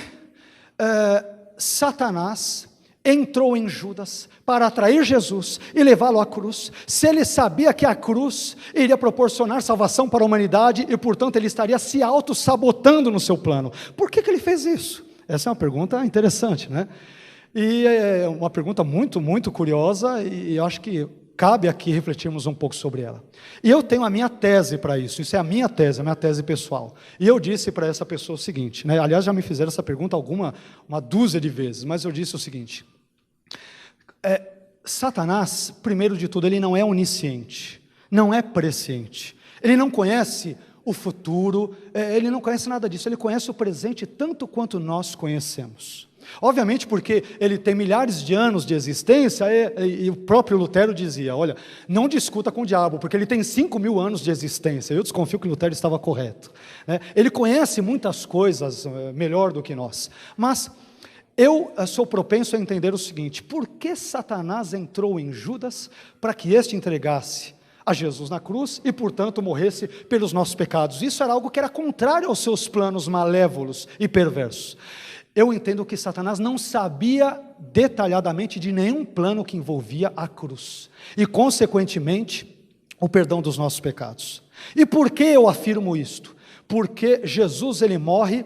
Satanás entrou em Judas para atrair Jesus e levá-lo à cruz, se ele sabia que a cruz iria proporcionar salvação para a humanidade e, portanto, ele estaria se auto-sabotando no seu plano? Por que ele fez isso? Essa é uma pergunta interessante, né? E é uma pergunta muito, muito curiosa, e eu acho que cabe aqui refletirmos um pouco sobre ela. E eu tenho a minha tese para isso é a minha tese pessoal. E eu disse para essa pessoa o seguinte, né? Aliás, já me fizeram essa pergunta uma dúzia de vezes, mas eu disse o seguinte: Satanás, primeiro de tudo, ele não é onisciente, não é presciente, ele não conhece o futuro, ele não conhece nada disso, ele conhece o presente tanto quanto nós conhecemos. Obviamente porque ele tem milhares de anos de existência, e o próprio Lutero dizia, olha, não discuta com o diabo, porque ele tem 5.000 anos de existência. Eu desconfio que Lutero estava correto, né? Ele conhece muitas coisas melhor do que nós, mas eu sou propenso a entender o seguinte: por que Satanás entrou em Judas para que este entregasse a Jesus na cruz e, portanto, morresse pelos nossos pecados? Isso era algo que era contrário aos seus planos malévolos e perversos. Eu entendo que Satanás não sabia detalhadamente de nenhum plano que envolvia a cruz e, consequentemente, o perdão dos nossos pecados. E por que eu afirmo isto? Porque Jesus, ele morre,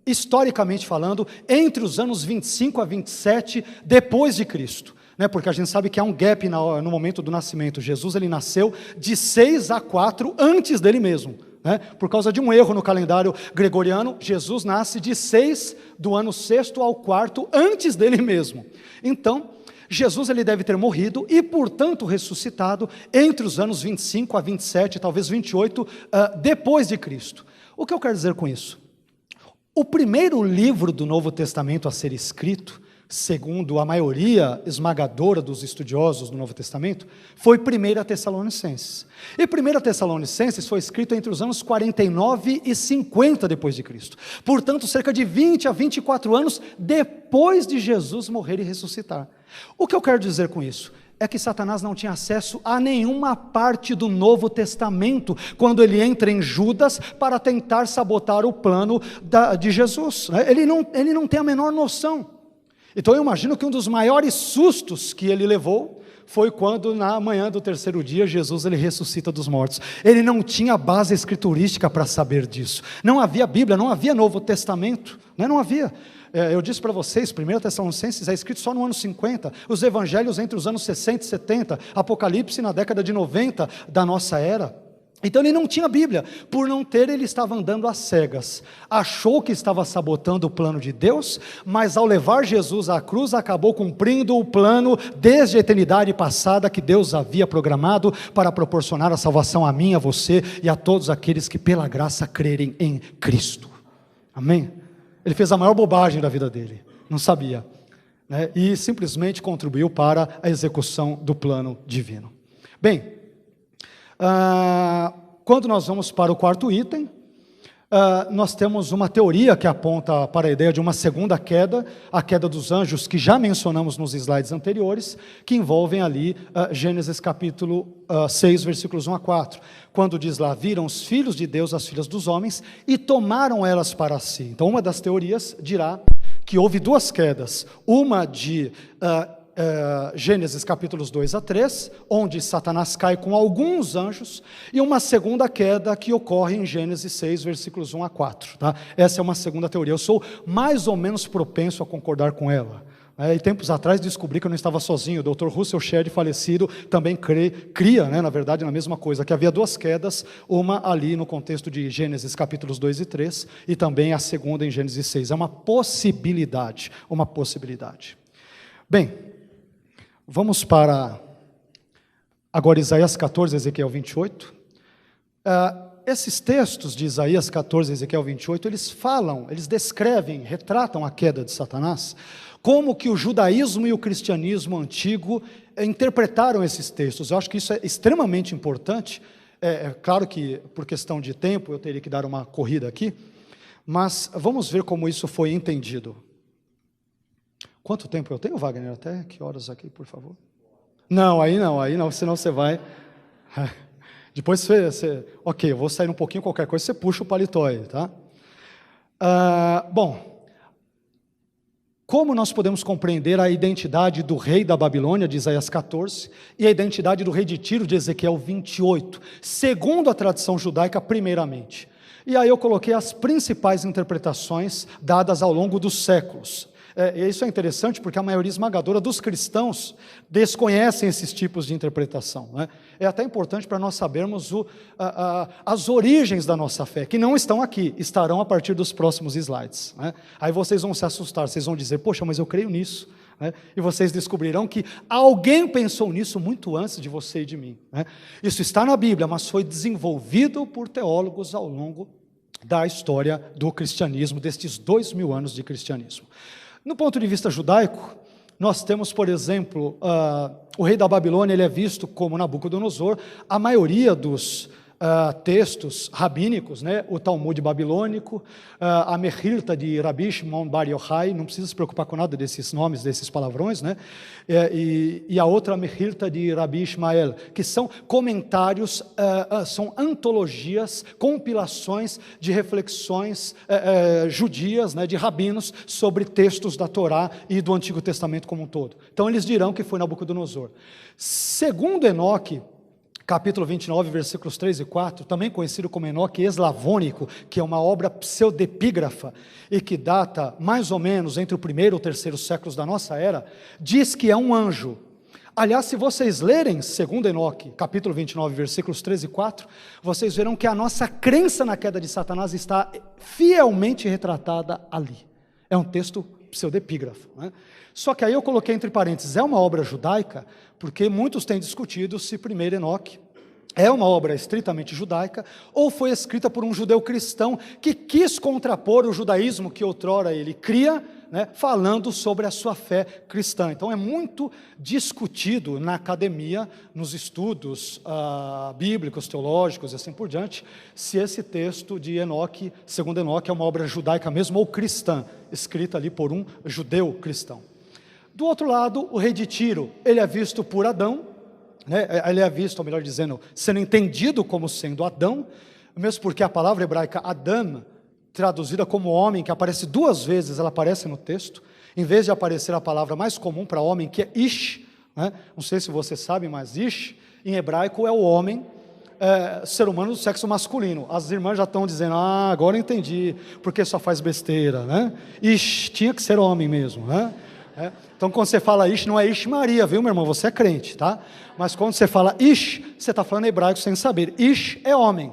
historicamente falando, entre os anos 25 a 27 depois de Cristo, né? Porque a gente sabe que há um gap no momento do nascimento. Jesus, ele nasceu de 6 a 4 antes dele mesmo, né? Por causa de um erro no calendário gregoriano, Jesus nasce de 6 do ano 6º ao 4º antes dele mesmo. Então, Jesus, ele deve ter morrido e, portanto, ressuscitado entre os anos 25 a 27, talvez 28, depois de Cristo. O que eu quero dizer com isso? O primeiro livro do Novo Testamento a ser escrito, segundo a maioria esmagadora dos estudiosos do Novo Testamento, foi 1 Tessalonicenses. E 1 Tessalonicenses foi escrito entre os anos 49 e 50 depois de Cristo. Portanto, cerca de 20 a 24 anos depois de Jesus morrer e ressuscitar. O que eu quero dizer com isso? É que Satanás não tinha acesso a nenhuma parte do Novo Testamento quando ele entra em Judas para tentar sabotar o plano de Jesus. Ele não tem a menor noção. Então eu imagino que um dos maiores sustos que ele levou foi quando na manhã do terceiro dia Jesus, ele ressuscita dos mortos. Ele não tinha base escriturística para saber disso. Não havia Bíblia, não havia Novo Testamento, né? Não havia. Eu disse para vocês, 1 Tessalonicenses é escrito só no ano 50, os evangelhos entre os anos 60 e 70, Apocalipse na década de 90 da nossa era. Então ele não tinha Bíblia, por não ter, ele estava andando às cegas, achou que estava sabotando o plano de Deus, mas ao levar Jesus à cruz, acabou cumprindo o plano desde a eternidade passada, que Deus havia programado para proporcionar a salvação a mim, a você e a todos aqueles que pela graça crerem em Cristo, amém? Ele fez a maior bobagem da vida dele, não sabia, né? E simplesmente contribuiu para a execução do plano divino. Bem, quando nós vamos para o quarto item, nós temos uma teoria que aponta para a ideia de uma segunda queda, a queda dos anjos, que já mencionamos nos slides anteriores, que envolvem ali Gênesis capítulo 6, versículos 1 a 4, quando diz lá, viram os filhos de Deus as filhas dos homens e tomaram elas para si. Então uma das teorias dirá que houve duas quedas, uma de Gênesis capítulos 2 a 3, onde Satanás cai com alguns anjos, e uma segunda queda que ocorre em Gênesis 6, versículos 1 a 4. Tá? Essa é uma segunda teoria, eu sou mais ou menos propenso a concordar com ela. E tempos atrás descobri que eu não estava sozinho, o Dr. Russell Shedd, falecido, também cria, na verdade, na mesma coisa, que havia duas quedas, uma ali no contexto de Gênesis capítulos 2 e 3, e também a segunda em Gênesis 6, é uma possibilidade, Bem, vamos para agora Isaías 14, Ezequiel 28. Esses textos de Isaías 14, Ezequiel 28, eles descrevem, retratam a queda de Satanás, como que o judaísmo e o cristianismo antigo interpretaram esses textos. Eu acho que isso é extremamente importante. É claro que, por questão de tempo, eu teria que dar uma corrida aqui, Mas vamos ver como isso foi entendido. Quanto tempo eu tenho, Wagner? Até que horas aqui, por favor? Não, aí não, senão você vai... Depois você... Ok, eu vou sair um pouquinho, qualquer coisa, você puxa o paletó aí, tá? Bom, como nós podemos compreender a identidade do rei da Babilônia, de Isaías 14, e a identidade do rei de Tiro, de Ezequiel 28, segundo a tradição judaica, primeiramente? E aí eu coloquei as principais interpretações dadas ao longo dos séculos. Isso é interessante porque a maioria esmagadora dos cristãos desconhecem esses tipos de interpretação, né? É até importante para nós sabermos as origens da nossa fé, que não estão aqui, estarão a partir dos próximos slides, né? Aí vocês vão se assustar, vocês vão dizer, poxa, mas eu creio nisso, né? E vocês descobrirão que alguém pensou nisso muito antes de você e de mim, né? Isso está na Bíblia, mas foi desenvolvido por teólogos ao longo da história do cristianismo, destes 2000 anos de cristianismo. No ponto de vista judaico, nós temos, por exemplo, o rei da Babilônia, ele é visto como Nabucodonosor. A maioria dos textos rabínicos, né, o Talmud babilônico, a Mechilta de Rabi Shimon Bar Yochai, não precisa se preocupar com nada desses nomes, desses palavrões, né, e a outra Mechilta de Rabi Ishmael, que são comentários, são antologias, compilações de reflexões judias, né, de rabinos, sobre textos da Torá e do Antigo Testamento como um todo. Então eles dirão que foi Nabucodonosor. Segundo Enoque, capítulo 29, versículos 3 e 4, também conhecido como Enoque Eslavônico, que é uma obra pseudepígrafa e que data mais ou menos entre o primeiro e o terceiro séculos da nossa era, diz que é um anjo. Aliás, se vocês lerem, segundo Enoque, capítulo 29, versículos 3 e 4, vocês verão que a nossa crença na queda de Satanás está fielmente retratada ali. É um texto pseudepígrafo, né? Só que aí eu coloquei entre parênteses, é uma obra judaica, porque muitos têm discutido se primeiro Enoque é uma obra estritamente judaica, ou foi escrita por um judeu cristão que quis contrapor o judaísmo que outrora ele cria, né, falando sobre a sua fé cristã. Então é muito discutido na academia, nos estudos bíblicos, teológicos e assim por diante, se esse texto de Enoque, segundo Enoque, é uma obra judaica mesmo ou cristã, escrita ali por um judeu cristão. Do outro lado, o rei de Tiro, ele é visto por Adão, né? Ele é visto, ou melhor dizendo, sendo entendido como sendo Adão, mesmo porque a palavra hebraica Adam, traduzida como homem, que aparece 2 vezes, ela aparece no texto, em vez de aparecer a palavra mais comum para homem, que é Ish, né? Não sei se você sabe, mas Ish, em hebraico, é o homem, ser humano do sexo masculino. As irmãs já estão dizendo, agora eu entendi, porque só faz besteira, né? Ish, tinha que ser homem mesmo, né? Então quando você fala Ish, não é Ish Maria, viu meu irmão, você é crente, tá? Mas quando você fala Ish, você está falando hebraico sem saber. Ish é homem,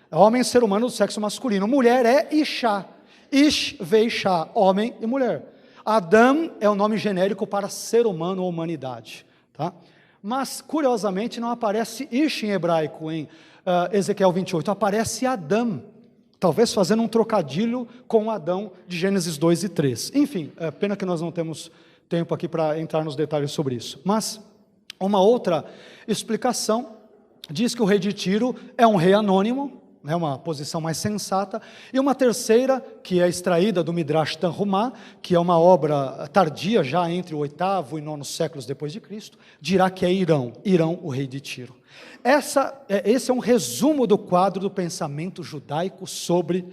homem é ser humano do sexo masculino, mulher é Ishá, Ish veishá, homem e mulher. Adam é o nome genérico para ser humano ou humanidade, tá? Mas curiosamente não aparece Ish em hebraico em Ezequiel 28, aparece Adam, talvez fazendo um trocadilho com Adão de Gênesis 2 e 3. Enfim, pena que nós não temos tempo aqui para entrar nos detalhes sobre isso. Mas uma outra explicação diz que o rei de Tiro é um rei anônimo, né, uma posição mais sensata, e uma terceira, que é extraída do Midrash Tanhumá, que é uma obra tardia, já entre o 8º e 9º séculos depois de Cristo, dirá que é Irão, o rei de Tiro. Esse é um resumo do quadro do pensamento judaico sobre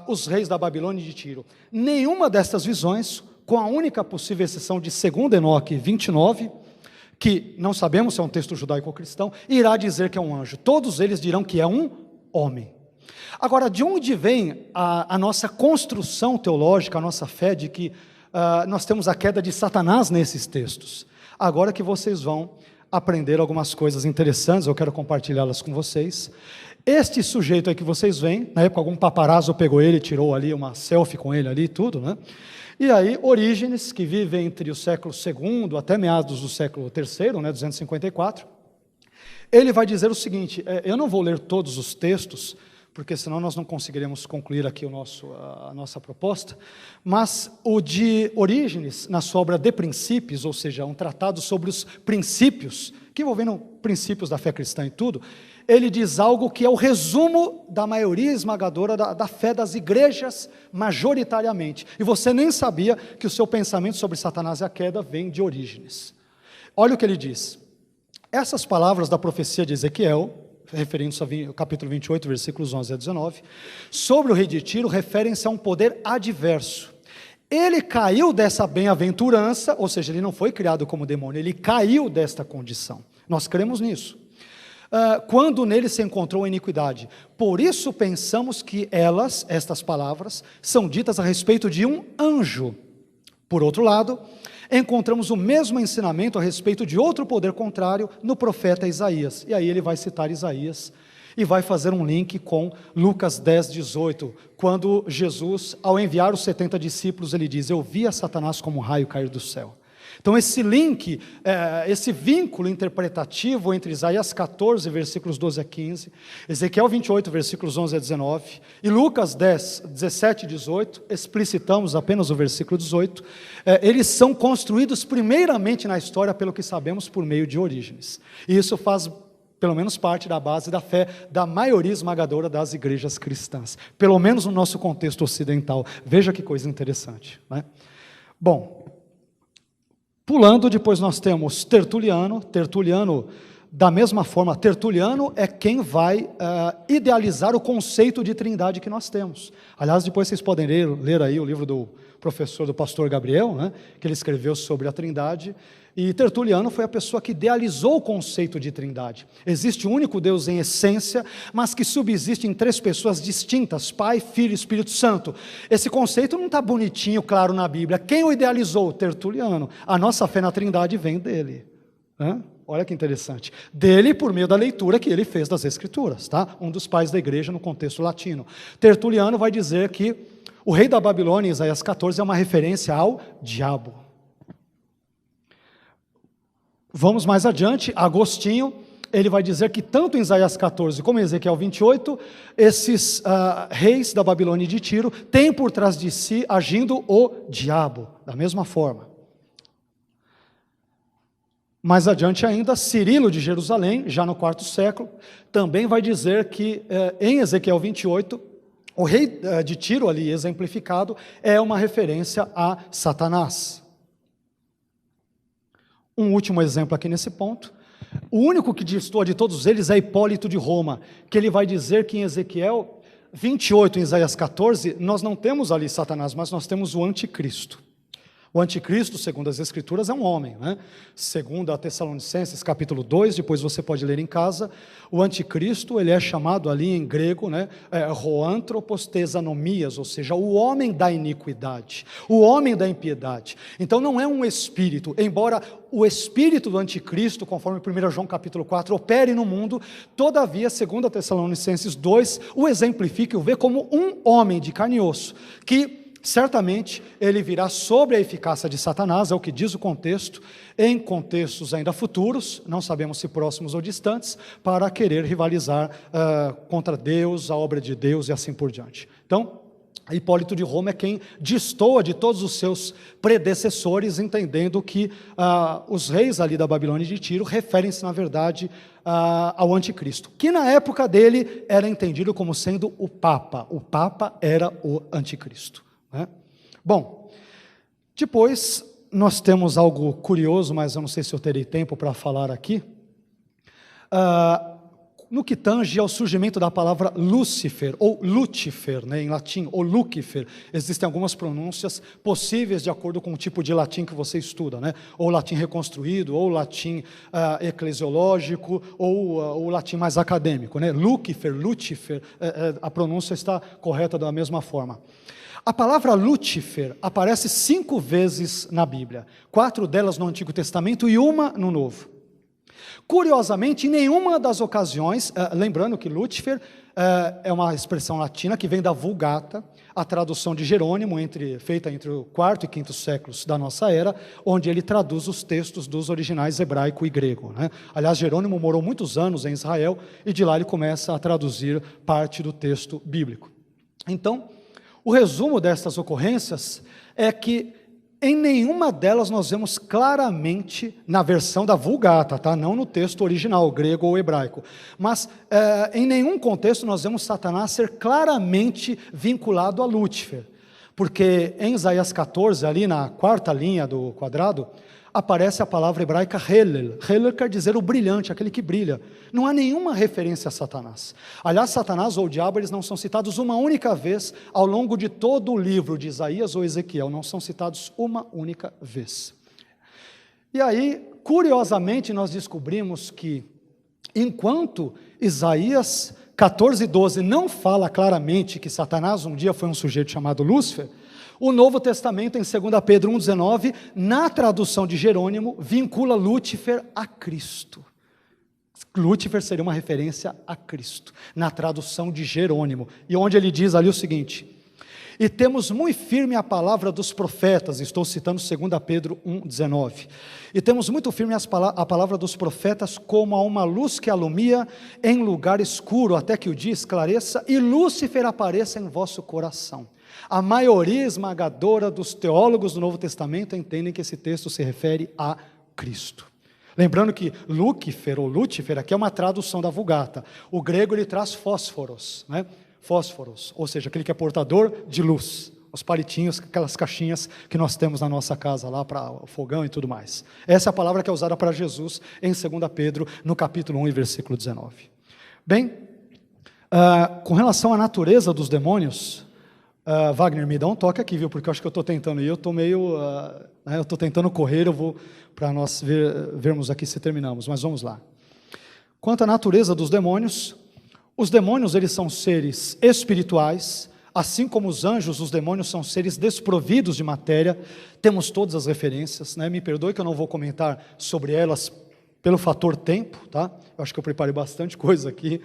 os reis da Babilônia e de Tiro. Nenhuma destas visões, com a única possível exceção de 2 Enoque 29, que não sabemos se é um texto judaico ou cristão, irá dizer que é um anjo. Todos eles dirão que é um homem. Agora, de onde vem a nossa construção teológica, a nossa fé de que nós temos a queda de Satanás nesses textos? Agora que vocês vão aprender algumas coisas interessantes, eu quero compartilhá-las com vocês. Este sujeito aí que vocês veem, na época algum paparazzo pegou ele, tirou ali uma selfie com ele ali e tudo, né? E aí Orígenes, que vive entre o século II até meados do século III, né, 254, ele vai dizer o seguinte, eu não vou ler todos os textos, porque senão nós não conseguiremos concluir aqui a nossa proposta, mas o de Orígenes, na sua obra De Principiis, ou seja, um tratado sobre os princípios, que envolvendo princípios da fé cristã e tudo, ele diz algo que é o resumo da maioria esmagadora da fé das igrejas, majoritariamente. E você nem sabia que o seu pensamento sobre Satanás e a queda vem de Orígenes. Olha o que ele diz. Essas palavras da profecia de Ezequiel, referindo-se ao capítulo 28, versículos 11 a 19, sobre o rei de Tiro, referem-se a um poder adverso. Ele caiu dessa bem-aventurança, ou seja, ele não foi criado como demônio, ele caiu desta condição. Nós cremos nisso. Quando nele se encontrou a iniquidade. Por isso pensamos que estas palavras, são ditas a respeito de um anjo. Por outro lado, encontramos o mesmo ensinamento a respeito de outro poder contrário no profeta Isaías. E aí ele vai citar Isaías e vai fazer um link com Lucas 10, 18, quando Jesus, ao enviar os 70 discípulos, ele diz: eu vi a Satanás como um raio cair do céu. Então esse link, esse vínculo interpretativo entre Isaías 14, versículos 12 a 15, Ezequiel 28, versículos 11 a 19, e Lucas 10, 17 e 18, explicitamos apenas o versículo 18, eles são construídos primeiramente na história, pelo que sabemos, por meio de Orígenes. E isso faz pelo menos parte da base da fé da maioria esmagadora das igrejas cristãs, pelo menos no nosso contexto ocidental. Veja que coisa interessante, né? Bom, pulando, depois nós temos Tertuliano. Tertuliano, da mesma forma, Tertuliano é quem vai idealizar o conceito de trindade que nós temos. Aliás, depois vocês podem ler aí o livro do pastor Gabriel, né, que ele escreveu sobre a trindade, e Tertuliano foi a pessoa que idealizou o conceito de trindade. Existe um único Deus em essência, mas que subsiste em três pessoas distintas, Pai, Filho e Espírito Santo. Esse conceito não está bonitinho, claro, na Bíblia. Quem o idealizou? Tertuliano. A nossa fé na trindade vem dele. Olha que interessante. Dele, por meio da leitura que ele fez das Escrituras, tá? Um dos pais da igreja no contexto latino. Tertuliano vai dizer que o rei da Babilônia, em Isaías 14, é uma referência ao diabo. Vamos mais adiante, Agostinho, ele vai dizer que tanto em Isaías 14 como em Ezequiel 28, esses reis da Babilônia e de Tiro têm por trás de si agindo o diabo, da mesma forma. Mais adiante ainda, Cirilo de Jerusalém, já no quarto século, também vai dizer que em Ezequiel 28, o rei de Tiro ali exemplificado é uma referência a Satanás. Um último exemplo aqui nesse ponto. O único que destoa de todos eles é Hipólito de Roma, que ele vai dizer que em Ezequiel 28, em Isaías 14, nós não temos ali Satanás, mas nós temos o anticristo. O anticristo, segundo as Escrituras, é um homem, né? Segundo a Tessalonicenses, capítulo 2, depois você pode ler em casa, o anticristo, ele é chamado ali em grego, né? Hoantropos tesanomias, ou seja, o homem da iniquidade, o homem da impiedade. Então não é um espírito, embora o espírito do anticristo, conforme 1 João capítulo 4, opere no mundo, todavia, segundo a Tessalonicenses 2, o exemplifica e o vê como um homem de carne e osso, que certamente ele virá sobre a eficácia de Satanás, é o que diz o contexto, em contextos ainda futuros, não sabemos se próximos ou distantes, para querer rivalizar contra Deus, a obra de Deus e assim por diante. Então, Hipólito de Roma é quem destoa de todos os seus predecessores, entendendo que os reis ali da Babilônia e de Tiro referem-se, na verdade, ao anticristo, que na época dele era entendido como sendo o Papa. O Papa era o anticristo. Bom, depois nós temos algo curioso, mas eu não sei se eu terei tempo para falar aqui, no que tange ao surgimento da palavra Lúcifer, ou Lúcifer, né, em latim, ou Lúcifer. Existem algumas pronúncias possíveis de acordo com o tipo de latim que você estuda, né? Ou latim reconstruído, ou latim eclesiológico, ou o latim mais acadêmico, né? Lúcifer, a pronúncia está correta da mesma forma. A palavra Lúcifer aparece 5 vezes na Bíblia, 4 delas no Antigo Testamento e uma no Novo. Curiosamente, em nenhuma das ocasiões, lembrando que Lúcifer é uma expressão latina que vem da Vulgata, a tradução de Jerônimo, feita entre o IV e V séculos da nossa era, onde ele traduz os textos dos originais hebraico e grego, né? Aliás, Jerônimo morou muitos anos em Israel, e de lá ele começa a traduzir parte do texto bíblico. Então, o resumo destas ocorrências é que em nenhuma delas nós vemos claramente, na versão da Vulgata, tá? Não no texto original, grego ou hebraico, mas em nenhum contexto nós vemos Satanás ser claramente vinculado a Lúcifer, porque em Isaías 14, ali na quarta linha do quadrado, aparece a palavra hebraica Helel. Helel quer dizer o brilhante, aquele que brilha. Não há nenhuma referência a Satanás. Aliás, Satanás ou o diabo, eles não são citados uma única vez ao longo de todo o livro de Isaías ou Ezequiel. Não são citados uma única vez. E aí, curiosamente, nós descobrimos que, enquanto Isaías 14:12 não fala claramente que Satanás um dia foi um sujeito chamado Lúcifer, o Novo Testamento, em 2 Pedro 1,19, na tradução de Jerônimo, vincula Lúcifer a Cristo. Lúcifer seria uma referência a Cristo, na tradução de Jerônimo, e onde ele diz ali o seguinte: e temos muito firme a palavra dos profetas, estou citando 2 Pedro 1,19, e temos muito firme a palavra dos profetas como a uma luz que alumia em lugar escuro, até que o dia esclareça, e Lúcifer apareça em vosso coração. A maioria esmagadora dos teólogos do Novo Testamento entendem que esse texto se refere a Cristo. Lembrando que Lúcifer, ou Lúcifer, aqui é uma tradução da Vulgata. O grego ele traz fósforos, né? Fósforos, ou seja, aquele que é portador de luz. Os palitinhos, aquelas caixinhas que nós temos na nossa casa lá para o fogão e tudo mais. Essa é a palavra que é usada para Jesus em 2 Pedro, no capítulo 1 e versículo 19. Bem, com relação à natureza dos demônios, Wagner, me dá um toque aqui, viu? Porque eu acho que eu estou tentando ir, eu estou meio, eu estou tentando correr, eu vou, para nós vermos aqui se terminamos, mas vamos lá. Quanto à natureza dos demônios, os demônios, eles são seres espirituais, assim como os anjos, os demônios são seres desprovidos de matéria, temos todas as referências, né? Me perdoe que eu não vou comentar sobre elas pelo fator tempo, tá? Eu acho que eu preparei bastante coisa aqui,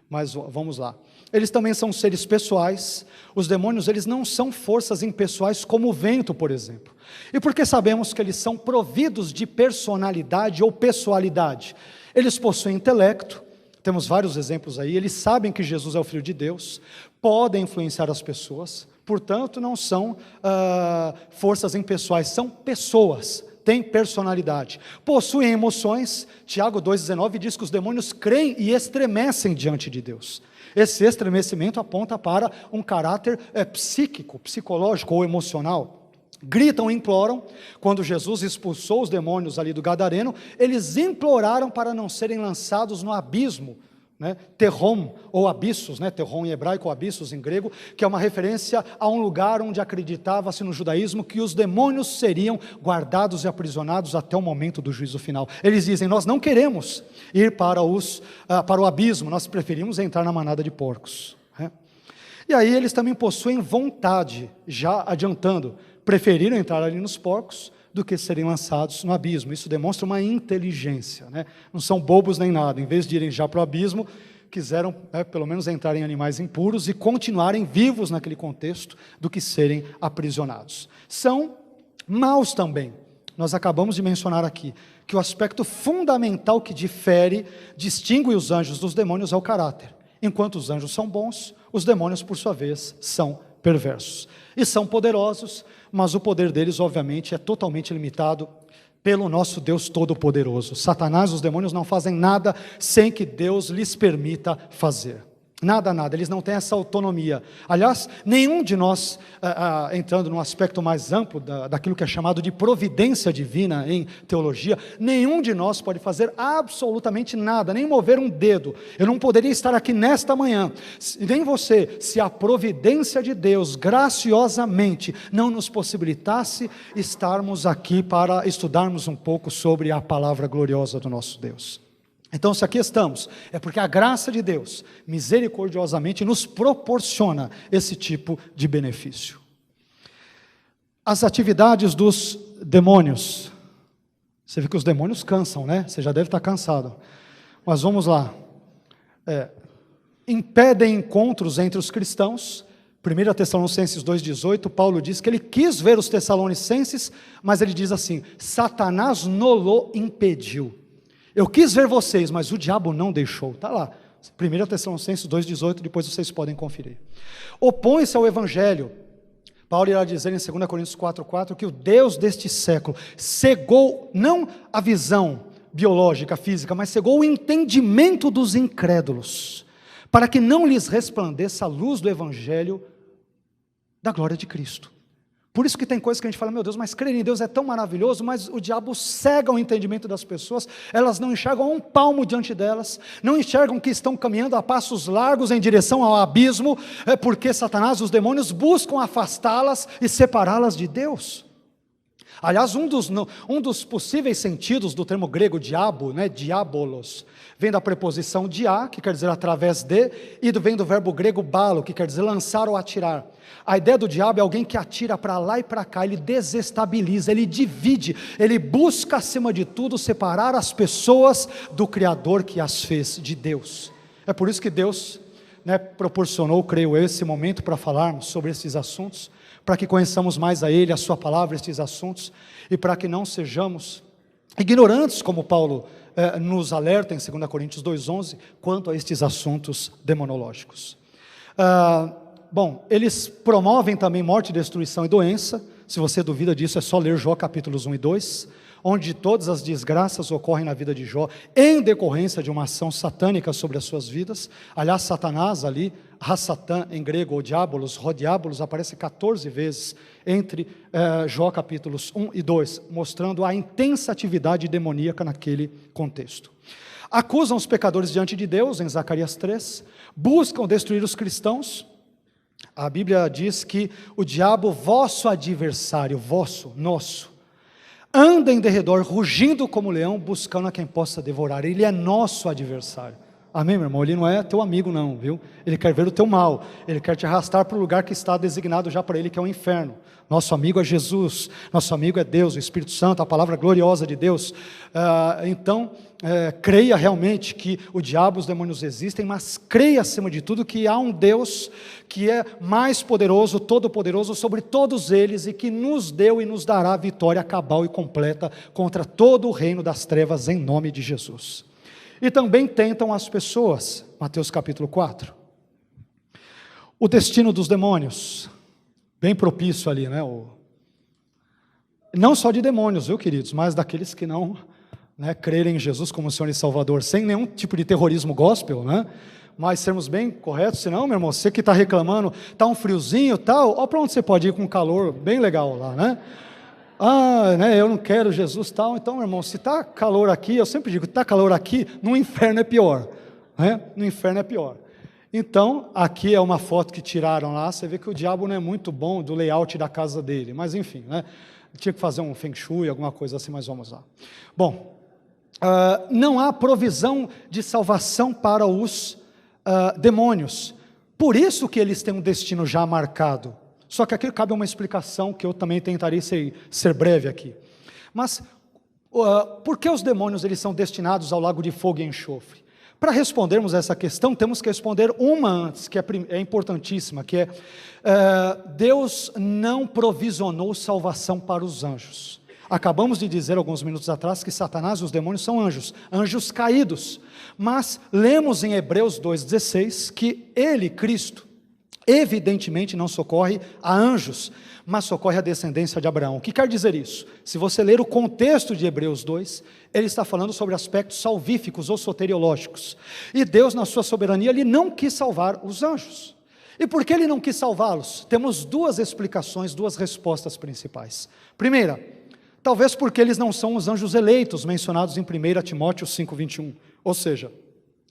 mas vamos lá. Eles também são seres pessoais. Os demônios, eles não são forças impessoais como o vento, por exemplo. E porque sabemos que eles são providos de personalidade ou pessoalidade? Eles possuem intelecto, temos vários exemplos aí, eles sabem que Jesus é o Filho de Deus, podem influenciar as pessoas, portanto não são forças impessoais, são pessoas, têm personalidade, possuem emoções. Tiago 2,19 diz que os demônios creem e estremecem diante de Deus. Esse estremecimento aponta para um caráter psíquico, psicológico ou emocional. Gritam e imploram. Quando Jesus expulsou os demônios ali do Gadareno, eles imploraram para não serem lançados no abismo, né? Terrom, ou abissos, né? Terrom em hebraico, ou abissos em grego, que é uma referência a um lugar onde acreditava-se no judaísmo que os demônios seriam guardados e aprisionados até o momento do juízo final. Eles dizem: nós não queremos ir para o abismo, nós preferimos entrar na manada de porcos, né? E aí eles também possuem vontade, já adiantando, preferiram entrar ali nos porcos do que serem lançados no abismo. Isso demonstra uma inteligência, né? Não são bobos nem nada. Em vez de irem já para o abismo, quiseram pelo menos entrar em animais impuros e continuarem vivos naquele contexto do que serem aprisionados. São maus também. Nós acabamos de mencionar aqui que o aspecto fundamental que distingue os anjos dos demônios é o caráter. Enquanto os anjos são bons, os demônios, por sua vez, são perversos. E são poderosos, mas o poder deles, obviamente, é totalmente limitado pelo nosso Deus Todo-Poderoso. Satanás, os demônios não fazem nada sem que Deus lhes permita fazer. Nada, eles não têm essa autonomia. Aliás, nenhum de nós, entrando num aspecto mais amplo daquilo que é chamado de providência divina em teologia, nenhum de nós pode fazer absolutamente nada, nem mover um dedo. Eu não poderia estar aqui nesta manhã, nem você, se a providência de Deus, graciosamente, não nos possibilitasse estarmos aqui para estudarmos um pouco sobre a palavra gloriosa do nosso Deus. Então, se aqui estamos, é porque a graça de Deus, misericordiosamente, nos proporciona esse tipo de benefício. As atividades dos demônios Você vê que os demônios cansam, né? Você já deve estar cansado. Mas vamos lá. Impedem encontros entre os cristãos. 1 Tessalonicenses 2,18, Paulo diz que ele quis ver os tessalonicenses, mas ele diz assim: Satanás nolo impediu. Eu quis ver vocês, mas o diabo não deixou. Está lá, 1 Tessalonicenses 2,18, depois vocês podem conferir. Opõe-se ao evangelho. Paulo irá dizer em 2 Coríntios 4,4 que o Deus deste século cegou, não a visão biológica, física, mas cegou o entendimento dos incrédulos, para que não lhes resplandeça a luz do evangelho da glória de Cristo. Por isso que tem coisas que a gente fala: meu Deus, mas crer em Deus é tão maravilhoso, mas o diabo cega o entendimento das pessoas, elas não enxergam um palmo diante delas, não enxergam que estão caminhando a passos largos em direção ao abismo, porque Satanás, os demônios, buscam afastá-las e separá-las de Deus. Aliás, um dos possíveis sentidos do termo grego diabo, diabolos, vem da preposição dia, que quer dizer através de, e vem do verbo grego balo, que quer dizer lançar ou atirar. A ideia do diabo é alguém que atira para lá e para cá, ele desestabiliza, ele divide, ele busca acima de tudo separar as pessoas do Criador que as fez, de Deus. É por isso que Deus proporcionou, creio eu, esse momento para falarmos sobre esses assuntos, para que conheçamos mais a Ele, a Sua palavra, estes assuntos, e para que não sejamos ignorantes, como Paulo nos alerta em 2 Coríntios 2,11, quanto a estes assuntos demonológicos. Bom, eles promovem também morte, destruição e doença. Se você duvida disso, é só ler Jó capítulos 1 e 2, onde todas as desgraças ocorrem na vida de Jó, em decorrência de uma ação satânica sobre as suas vidas. Aliás, Satanás ali, Hassatã em grego, ou diabolos, rodiabolos, aparece 14 vezes entre Jó capítulos 1 e 2, mostrando a intensa atividade demoníaca naquele contexto. Acusam os pecadores diante de Deus, em Zacarias 3, buscam destruir os cristãos. A Bíblia diz que o diabo, vosso adversário, nosso, anda em derredor, rugindo como leão, buscando a quem possa devorar. Ele é nosso adversário. Amém, meu irmão? Ele não é teu amigo não, viu? Ele quer ver o teu mal, ele quer te arrastar para o lugar que está designado já para ele, que é o inferno. Nosso amigo é Jesus, nosso amigo é Deus, o Espírito Santo, a palavra gloriosa de Deus. Então, creia realmente que o diabo e os demônios existem, mas creia acima de tudo que há um Deus que é mais poderoso, todo-poderoso sobre todos eles, e que nos deu e nos dará vitória cabal e completa contra todo o reino das trevas, em nome de Jesus. E também tentam as pessoas, Mateus capítulo 4. O destino dos demônios, bem propício ali, não só de demônios, viu, queridos, mas daqueles que não crerem em Jesus como Senhor e Salvador, sem nenhum tipo de terrorismo gospel, mas sermos bem corretos, senão, meu irmão, você que está reclamando, está um friozinho e tal, olha para onde você pode ir com calor bem legal lá, eu não quero Jesus tal. Então, meu irmão, se está calor aqui, eu sempre digo, está calor aqui, no inferno é pior, no inferno é pior. Então, aqui é uma foto que tiraram lá, você vê que o diabo não é muito bom do layout da casa dele, mas enfim, tinha que fazer um feng shui, alguma coisa assim, mas vamos lá. Bom, não há provisão de salvação para os demônios, por isso que eles têm um destino já marcado. Só que aqui cabe uma explicação que eu também tentarei ser breve aqui. Mas, por que os demônios eles são destinados ao lago de fogo e enxofre? Para respondermos essa questão, temos que responder uma antes, que é importantíssima, que é, Deus não provisionou salvação para os anjos. Acabamos de dizer alguns minutos atrás que Satanás e os demônios são anjos caídos. Mas lemos em Hebreus 2,16 que ele, Cristo, evidentemente não socorre a anjos, mas socorre a descendência de Abraão. O que quer dizer isso? Se você ler o contexto de Hebreus 2, ele está falando sobre aspectos salvíficos ou soteriológicos. E Deus, na sua soberania, ele não quis salvar os anjos. E por que ele não quis salvá-los? Temos duas explicações, duas respostas principais. Primeira, talvez porque eles não são os anjos eleitos mencionados em 1 Timóteo 5,21. Ou seja,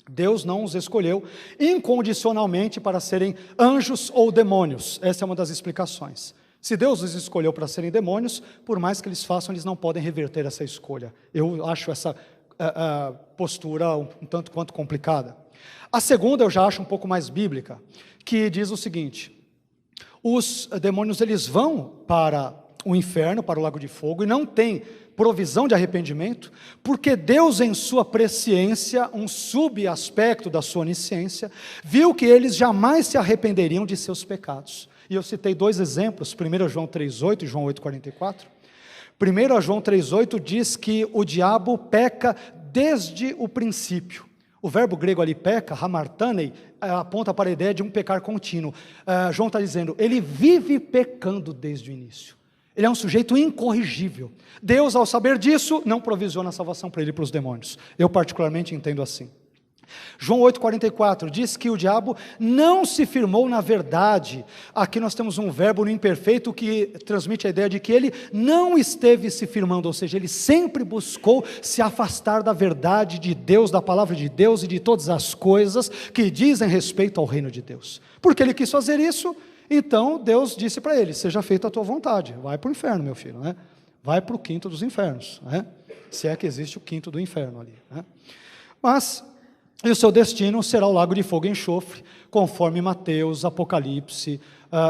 Deus não os escolheu incondicionalmente para serem anjos ou demônios. Essa é uma das explicações. Se Deus os escolheu para serem demônios, por mais que eles façam, eles não podem reverter essa escolha. Eu acho essa postura um tanto quanto complicada. A segunda eu já acho um pouco mais bíblica, que diz o seguinte: os demônios eles vão para o inferno, para o lago de fogo, e não tem provisão de arrependimento, porque Deus, em sua presciência, um subaspecto da sua onisciência, viu que eles jamais se arrependeriam de seus pecados. E eu citei 2 exemplos, 1 João 3,8 e João 8,44. 1 João 3,8 diz que o diabo peca desde o princípio. O verbo grego ali, peca, hamartanei, aponta para a ideia de um pecar contínuo. João está dizendo, ele vive pecando desde o início. Ele é um sujeito incorrigível. Deus, ao saber disso, não provisiona a salvação para ele e para os demônios. Eu particularmente entendo assim. João 8,44 diz que o diabo não se firmou na verdade. Aqui nós temos um verbo no imperfeito que transmite a ideia de que ele não esteve se firmando, ou seja, ele sempre buscou se afastar da verdade de Deus, da palavra de Deus e de todas as coisas que dizem respeito ao reino de Deus. Porque ele quis fazer isso, então Deus disse para ele, seja feita a tua vontade, vai para o inferno, meu filho, né? Vai para o quinto dos infernos, né? Se é que existe o quinto do inferno ali, né? Mas e o seu destino será o lago de fogo e enxofre, conforme Mateus, Apocalipse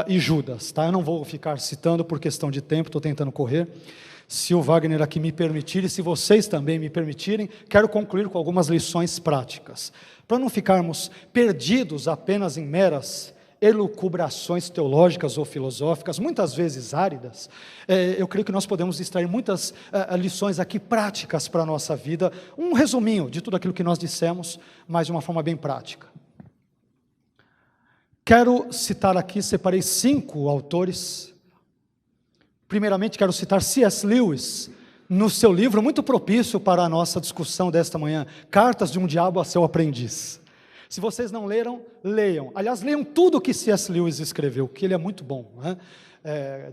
e Judas, tá? Eu não vou ficar citando por questão de tempo, estou tentando correr. Se o Wagner aqui me permitir, e se vocês também me permitirem, quero concluir com algumas lições práticas, para não ficarmos perdidos apenas em meras elucubrações teológicas ou filosóficas, muitas vezes áridas. Eu creio que nós podemos extrair muitas lições aqui práticas para a nossa vida, um resuminho de tudo aquilo que nós dissemos, mas de uma forma bem prática. Quero citar aqui, separei 5 autores. Primeiramente quero citar C.S. Lewis, no seu livro muito propício para a nossa discussão desta manhã, Cartas de um Diabo a seu Aprendiz. Se vocês não leram, leiam. Aliás, leiam tudo que C.S. Lewis escreveu, que ele é muito bom, né?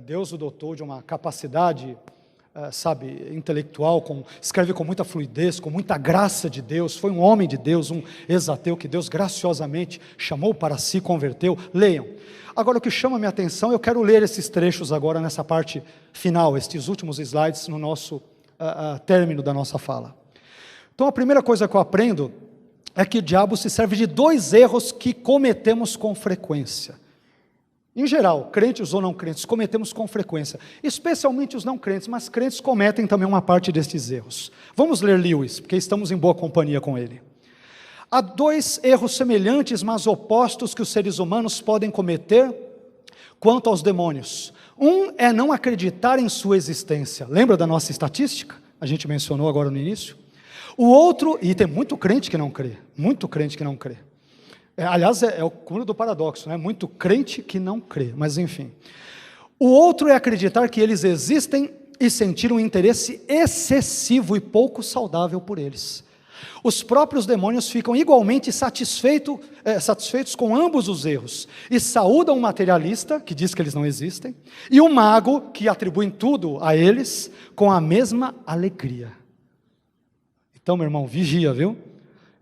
Deus o dotou de uma capacidade, intelectual, escreve com muita fluidez, com muita graça de Deus, foi um homem de Deus, um ex-ateu que Deus graciosamente chamou para si, converteu. Leiam. Agora, o que chama a minha atenção, eu quero ler esses trechos agora nessa parte final, estes últimos slides no nosso término da nossa fala. Então, a primeira coisa que eu aprendo é que o diabo se serve de 2 erros que cometemos com frequência. Em geral, crentes ou não crentes, cometemos com frequência, especialmente os não crentes, mas crentes cometem também uma parte destes erros. Vamos ler Lewis, porque estamos em boa companhia com ele. Há 2 erros semelhantes, mas opostos, que os seres humanos podem cometer quanto aos demônios. Um é não acreditar em sua existência. Lembra da nossa estatística? A gente mencionou agora no início. O outro, e tem muito crente que não crê, muito crente que não crê. Aliás, é o cúmulo do paradoxo, né? Muito crente que não crê, mas enfim. O outro é acreditar que eles existem e sentir um interesse excessivo e pouco saudável por eles. Os próprios demônios ficam igualmente satisfeitos com ambos os erros, e saúdam o materialista, que diz que eles não existem, e o mago, que atribui tudo a eles, com a mesma alegria. Então, meu irmão, vigia, viu?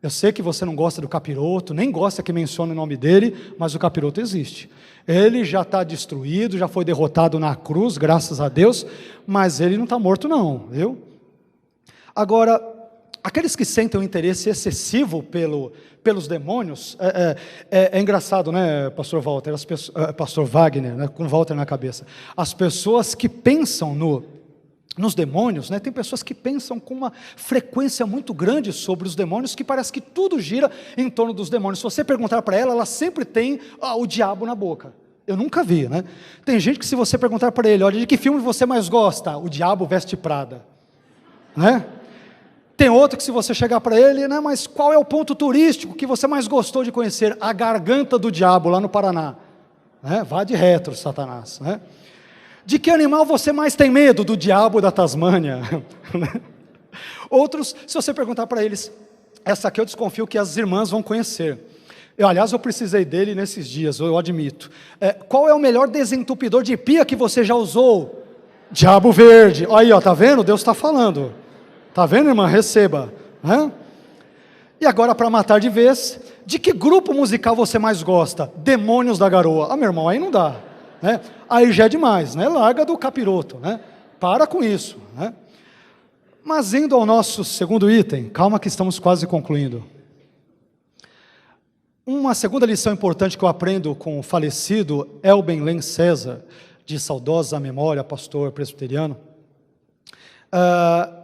Eu sei que você não gosta do capiroto, nem gosta que mencione o nome dele, mas o capiroto existe. Ele já está destruído, já foi derrotado na cruz, graças a Deus, mas ele não está morto não, viu? Agora, aqueles que sentem um interesse excessivo pelos demônios, é engraçado, né, pastor Walter, pastor Wagner, né, com Walter na cabeça, as pessoas que pensam nos demônios, né? Tem pessoas que pensam com uma frequência muito grande sobre os demônios, que parece que tudo gira em torno dos demônios. Se você perguntar para ela sempre tem o diabo na boca. Eu nunca vi, né? Tem gente que, se você perguntar para ele, olha, de que filme você mais gosta? O Diabo Veste Prada, né? Tem outro que, se você chegar para ele, né, mas qual é o ponto turístico que você mais gostou de conhecer? A Garganta do Diabo, lá no Paraná, né? Vá de retro, Satanás, né? De que animal você mais tem medo? Do diabo da Tasmânia. Outros, se você perguntar para eles, essa aqui eu desconfio que as irmãs vão conhecer. Aliás, eu precisei dele nesses dias, eu admito. Qual é o melhor desentupidor de pia que você já usou? Diabo verde. Aí, ó, tá vendo? Deus está falando. Tá vendo, irmã? Receba. E agora, para matar de vez, de que grupo musical você mais gosta? Demônios da Garoa. Ah, meu irmão, aí não dá. Né? Aí já é demais, né? Larga do capiroto, né? Para com isso, né? Mas indo ao nosso segundo item, calma que estamos quase concluindo. Uma segunda lição importante que eu aprendo com o falecido Elben Len César, de saudosa memória, pastor presbiteriano,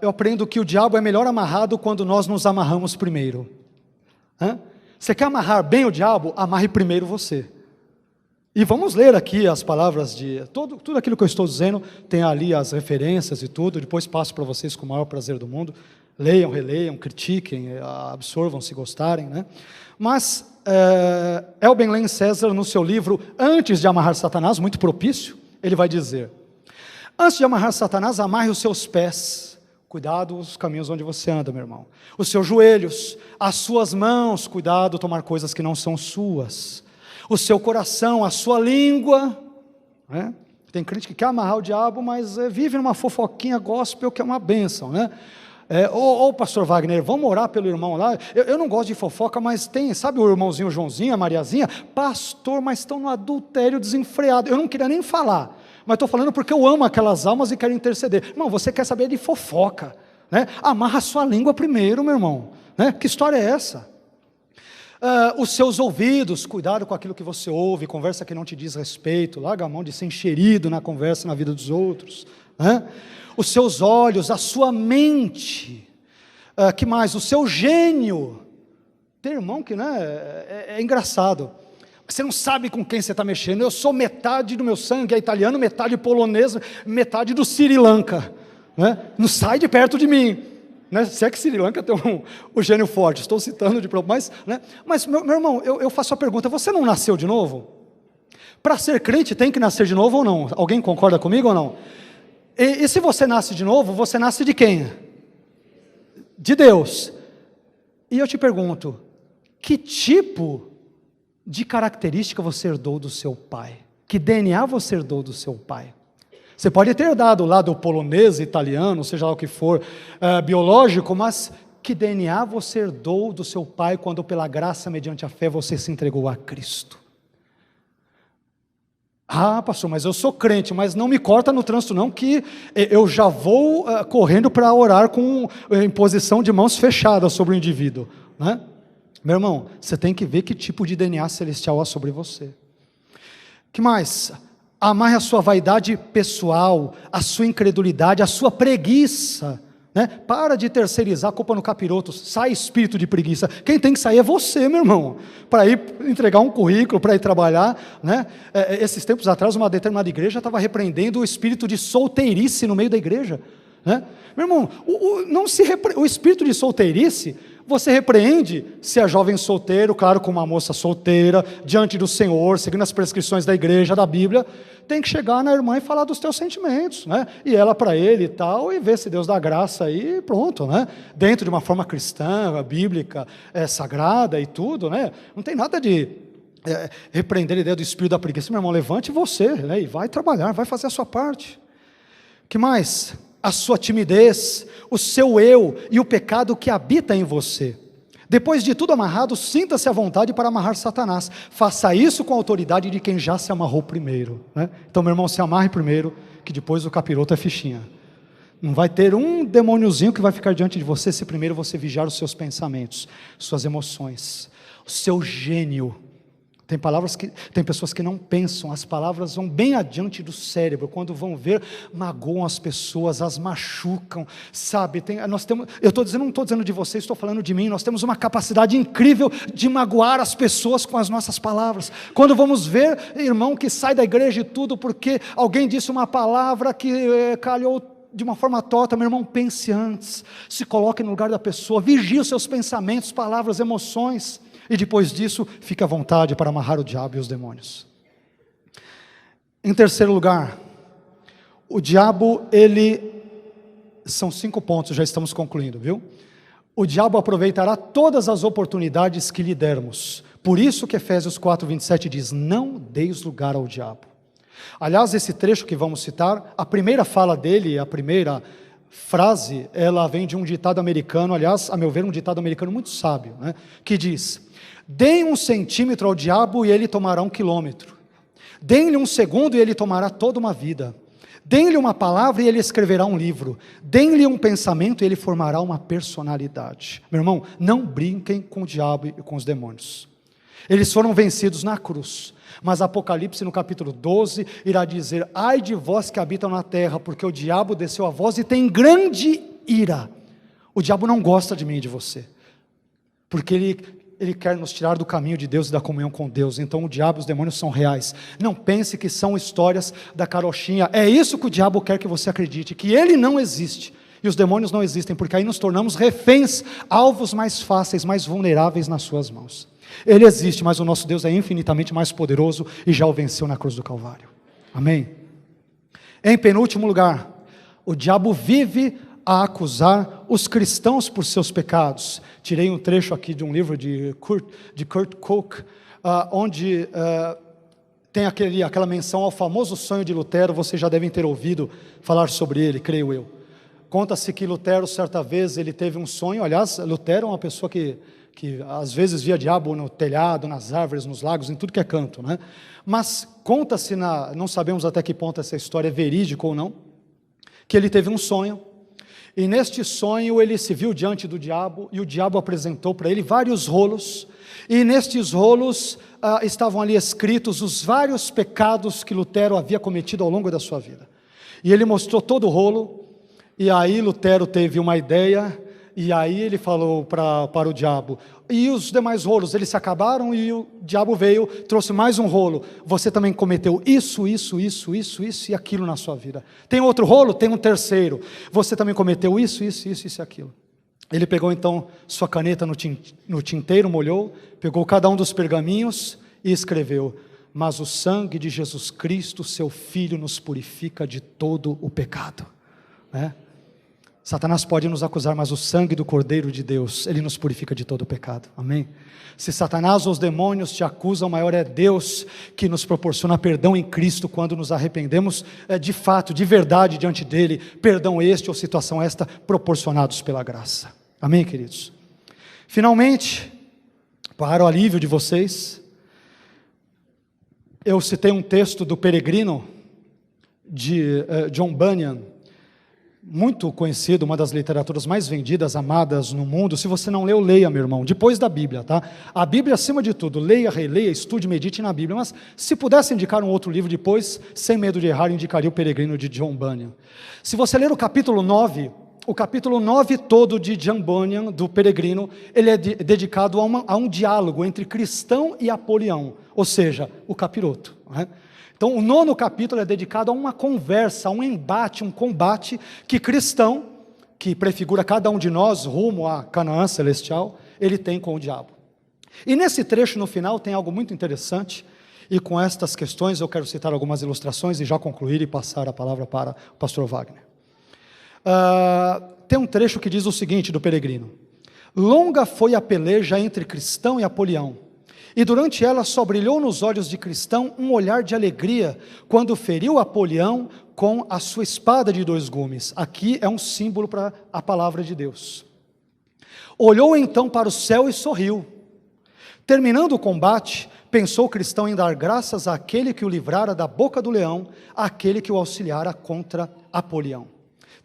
eu aprendo que o diabo é melhor amarrado quando nós nos amarramos primeiro. Você quer amarrar bem o diabo? Amarre primeiro você. E vamos ler aqui as palavras de... Tudo aquilo que eu estou dizendo, tem ali as referências e tudo, depois passo para vocês com o maior prazer do mundo. Leiam, releiam, critiquem, absorvam se gostarem, né? Mas Elben Len César, no seu livro Antes de Amarrar Satanás, muito propício, ele vai dizer: antes de amarrar Satanás, amarre os seus pés. Cuidado os caminhos onde você anda, meu irmão. Os seus joelhos, as suas mãos, cuidado tomar coisas que não são suas. O seu coração, a sua língua, né? Tem crente que quer amarrar o diabo, mas vive numa fofoquinha gospel que é uma bênção, né? Pastor Wagner, vamos orar pelo irmão lá. Eu não gosto de fofoca, mas tem, sabe o irmãozinho Joãozinho, a Mariazinha? Pastor, mas estão no adultério desenfreado. Eu não queria nem falar, mas estou falando porque eu amo aquelas almas e quero interceder. Irmão, você quer saber de fofoca, né? Amarra a sua língua primeiro, meu irmão, né? Que história é essa? Os seus ouvidos, cuidado com aquilo que você ouve, conversa que não te diz respeito, larga a mão de ser enxerido na conversa, na vida dos outros, né? Os seus olhos, a sua mente, que mais? O seu gênio. Tem irmão que, né, é engraçado, você não sabe com quem você está mexendo. Eu sou metade do meu sangue é italiano, metade polonês, metade do Sri Lanka, né? Não sai de perto de mim, né? Se é que Sri Lanka tem o gênio forte, estou citando de propósito, né? Mas meu irmão, eu faço a pergunta: você não nasceu de novo? Para ser crente tem que nascer de novo ou não? Alguém concorda comigo ou não? E se você nasce de novo, você nasce de quem? De Deus. E eu te pergunto, que tipo de característica você herdou do seu pai? Que DNA você herdou do seu pai? Você pode ter herdado lá do polonês, italiano, seja lá o que for, biológico, mas que DNA você herdou do seu pai quando pela graça, mediante a fé, você se entregou a Cristo? Ah, pastor, mas eu sou crente, mas não me corta no trânsito não, que eu já vou correndo para orar com imposição de mãos fechadas sobre o indivíduo, né? Meu irmão, você tem que ver que tipo de DNA celestial há sobre você. Que mais? Amarre a sua vaidade pessoal, a sua incredulidade, a sua preguiça, né? Para de terceirizar a culpa no capiroto, sai espírito de preguiça. Quem tem que sair é você, meu irmão, para ir entregar um currículo, para ir trabalhar, né? Esses tempos atrás, uma determinada igreja estava repreendendo o espírito de solteirice no meio da igreja, né? Meu irmão, o espírito de solteirice, você repreende se é jovem solteiro, claro, com uma moça solteira, diante do Senhor, seguindo as prescrições da igreja, da Bíblia, tem que chegar na irmã e falar dos teus sentimentos, né? E ela para ele e tal, e ver se Deus dá graça aí, pronto, né? Dentro de uma forma cristã, bíblica, sagrada e tudo, né? Não tem nada de repreender a ideia do espírito da preguiça. Meu irmão, levante você, né? E vai trabalhar, vai fazer a sua parte. Que mais? A sua timidez, o seu eu e o pecado que habita em você. Depois de tudo amarrado, sinta-se à vontade para amarrar Satanás. Faça isso com a autoridade de quem já se amarrou primeiro, né? Então, meu irmão, se amarre primeiro, que depois o capiroto é fichinha. Não vai ter um demôniozinho que vai ficar diante de você se primeiro você vigiar os seus pensamentos, suas emoções, o seu gênio. Tem pessoas que não pensam, as palavras vão bem adiante do cérebro, quando vão ver, magoam as pessoas, as machucam, sabe? Não estou dizendo de você, estou falando de mim. Nós temos uma capacidade incrível de magoar as pessoas com as nossas palavras. Quando vamos ver, irmão que sai da igreja e tudo, porque alguém disse uma palavra que calhou de uma forma torta, meu irmão, pense antes, se coloque no lugar da pessoa, vigie os seus pensamentos, palavras, emoções. E depois disso, fique à vontade para amarrar o diabo e os demônios. Em terceiro lugar, o diabo, são 5 pontos, já estamos concluindo, viu? O diabo aproveitará todas as oportunidades que lhe dermos. Por isso que Efésios 4:27 diz, não deis lugar ao diabo. Aliás, esse trecho que vamos citar, a primeira fala dele, a primeira frase, ela vem de um ditado americano, aliás, a meu ver, um ditado americano muito sábio, né? Que diz, deem 1 centímetro ao diabo e ele tomará 1 quilômetro. Deem-lhe 1 segundo e ele tomará toda uma vida. Deem-lhe uma palavra e ele escreverá um livro. Deem-lhe um pensamento e ele formará uma personalidade. Meu irmão, não brinquem com o diabo e com os demônios. Eles foram vencidos na cruz. Mas Apocalipse no capítulo 12 irá dizer: ai de vós que habitam na terra, porque o diabo desceu a vós e tem grande ira. O diabo não gosta de mim e de você, porque ele quer nos tirar do caminho de Deus e da comunhão com Deus. Então o diabo e os demônios são reais. Não pense que são histórias da carochinha. É isso que o diabo quer que você acredite, que ele não existe e os demônios não existem, porque aí nos tornamos reféns, alvos mais fáceis, mais vulneráveis nas suas mãos. Ele existe, mas o nosso Deus é infinitamente mais poderoso e já o venceu na cruz do Calvário. Amém? Em penúltimo lugar, o diabo vive a acusar os cristãos por seus pecados. Tirei um trecho aqui de um livro de Kurt Koch, onde tem aquela menção ao famoso sonho de Lutero. Vocês já devem ter ouvido falar sobre ele, creio eu. Conta-se que Lutero, certa vez, ele teve um sonho. Aliás, Lutero é uma pessoa que às vezes via diabo no telhado, nas árvores, nos lagos, em tudo que é canto, né? Mas conta-se, não sabemos até que ponto essa história é verídica ou não, que ele teve um sonho, e neste sonho ele se viu diante do diabo, e o diabo apresentou para ele vários rolos, e nestes rolos estavam ali escritos os vários pecados que Lutero havia cometido ao longo da sua vida. E ele mostrou todo o rolo, e aí Lutero teve uma ideia, e aí ele falou para o diabo: e os demais rolos, eles se acabaram? E o diabo veio, trouxe mais um rolo: você também cometeu isso e aquilo na sua vida. Tem outro rolo? Tem um terceiro: você também cometeu isso e aquilo. Ele pegou então sua caneta no tinteiro, molhou, pegou cada um dos pergaminhos e escreveu: mas o sangue de Jesus Cristo, seu Filho, nos purifica de todo o pecado. Satanás pode nos acusar, mas o sangue do Cordeiro de Deus, ele nos purifica de todo o pecado. Amém? Se Satanás ou os demônios te acusam, maior é Deus que nos proporciona perdão em Cristo quando nos arrependemos de fato, de verdade diante dele. Perdão este ou situação esta proporcionados pela graça. Amém, queridos? Finalmente, para o alívio de vocês, eu citei um texto do Peregrino, de John Bunyan, muito conhecido, uma das literaturas mais vendidas, amadas no mundo. Se você não leu, leia, meu irmão, depois da Bíblia, tá? A Bíblia acima de tudo, leia, releia, estude, medite na Bíblia, mas se pudesse indicar um outro livro depois, sem medo de errar, eu indicaria o Peregrino de John Bunyan. Se você ler o capítulo 9 todo de John Bunyan, do Peregrino, ele é dedicado a um diálogo entre cristão e Apolião, ou seja, o capiroto, né? Então, o 9º capítulo é dedicado a uma conversa, a um embate, um combate que cristão, que prefigura cada um de nós rumo a Canaã celestial, ele tem com o diabo. E nesse trecho, no final, tem algo muito interessante, e com estas questões eu quero citar algumas ilustrações e já concluir e passar a palavra para o pastor Wagner. Tem um trecho que diz o seguinte do Peregrino: longa foi a peleja entre cristão e Apolião, e durante ela só brilhou nos olhos de cristão um olhar de alegria, quando feriu Apolião com a sua espada de 2 gumes. Aqui é um símbolo para a palavra de Deus. Olhou então para o céu e sorriu. Terminando o combate, pensou o cristão em dar graças àquele que o livrara da boca do leão, àquele que o auxiliara contra Apolião.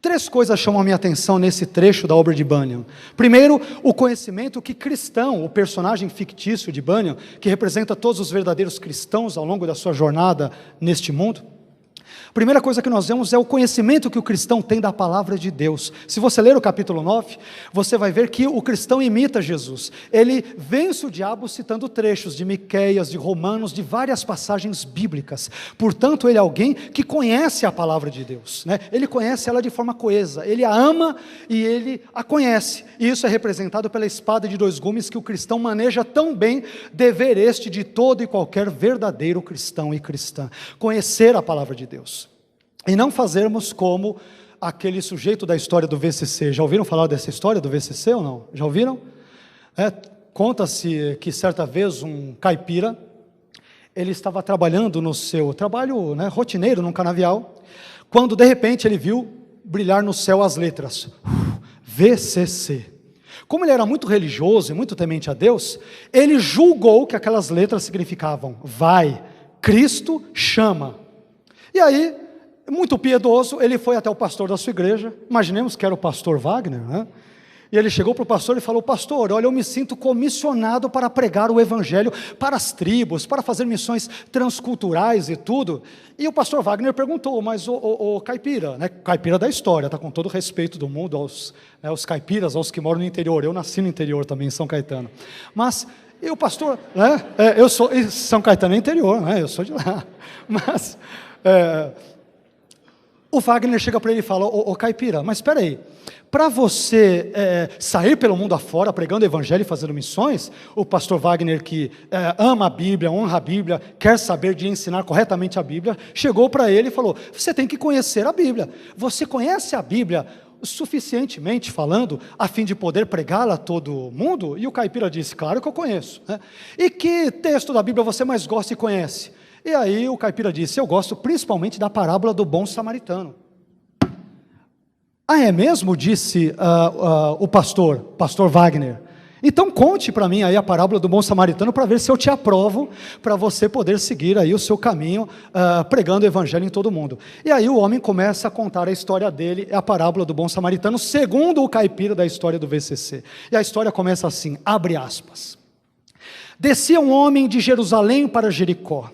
3 coisas chamam a minha atenção nesse trecho da obra de Bunyan. Primeiro, o conhecimento que cristão, o personagem fictício de Bunyan, que representa todos os verdadeiros cristãos ao longo da sua jornada neste mundo. Primeira coisa que nós vemos é o conhecimento que o cristão tem da palavra de Deus. Se você ler o capítulo 9, você vai ver que o cristão imita Jesus. Ele vence o diabo citando trechos de Miqueias, de Romanos, de várias passagens bíblicas. Portanto, ele é alguém que conhece a palavra de Deus, né? Ele conhece ela de forma coesa, ele a ama e ele a conhece. E isso é representado pela espada de 2 gumes que o cristão maneja tão bem, dever este de todo e qualquer verdadeiro cristão e cristã: conhecer a palavra de Deus. E não fazermos como aquele sujeito da história do VCC. Já ouviram falar dessa história do VCC ou não? Já ouviram? Conta-se que certa vez um caipira, ele estava trabalhando no seu trabalho, né, rotineiro, num canavial, quando de repente ele viu brilhar no céu as letras VCC. Como ele era muito religioso e muito temente a Deus, ele julgou que aquelas letras significavam: vai, Cristo chama. E aí, muito piedoso, ele foi até o pastor da sua igreja, imaginemos que era o pastor Wagner, né? E ele chegou para o pastor e falou: pastor, olha, eu me sinto comissionado para pregar o evangelho para as tribos, para fazer missões transculturais e tudo. E o pastor Wagner perguntou: mas o caipira, né, caipira da história, tá, com todo o respeito do mundo aos caipiras, aos que moram no interior, eu nasci no interior também, em São Caetano, mas, e o pastor, né, eu sou, São Caetano é interior, né, eu sou de lá, mas, o Wagner chega para ele e fala: ô caipira, mas espera aí, para você sair pelo mundo afora, pregando o evangelho e fazendo missões, o pastor Wagner, que ama a Bíblia, honra a Bíblia, quer saber de ensinar corretamente a Bíblia, chegou para ele e falou: você tem que conhecer a Bíblia. Você conhece a Bíblia suficientemente falando, a fim de poder pregá-la a todo mundo? E o caipira disse: claro que eu conheço, né? E que texto da Bíblia você mais gosta e conhece? E aí o caipira disse: eu gosto principalmente da parábola do bom samaritano. Ah, é mesmo? Disse o pastor Wagner. Então conte para mim aí a parábola do bom samaritano, para ver se eu te aprovo, para você poder seguir aí o seu caminho, pregando o evangelho em todo mundo. E aí o homem começa a contar a história dele, a parábola do bom samaritano, segundo o caipira da história do VCC. E a história começa assim, abre aspas: descia um homem de Jerusalém para Jericó,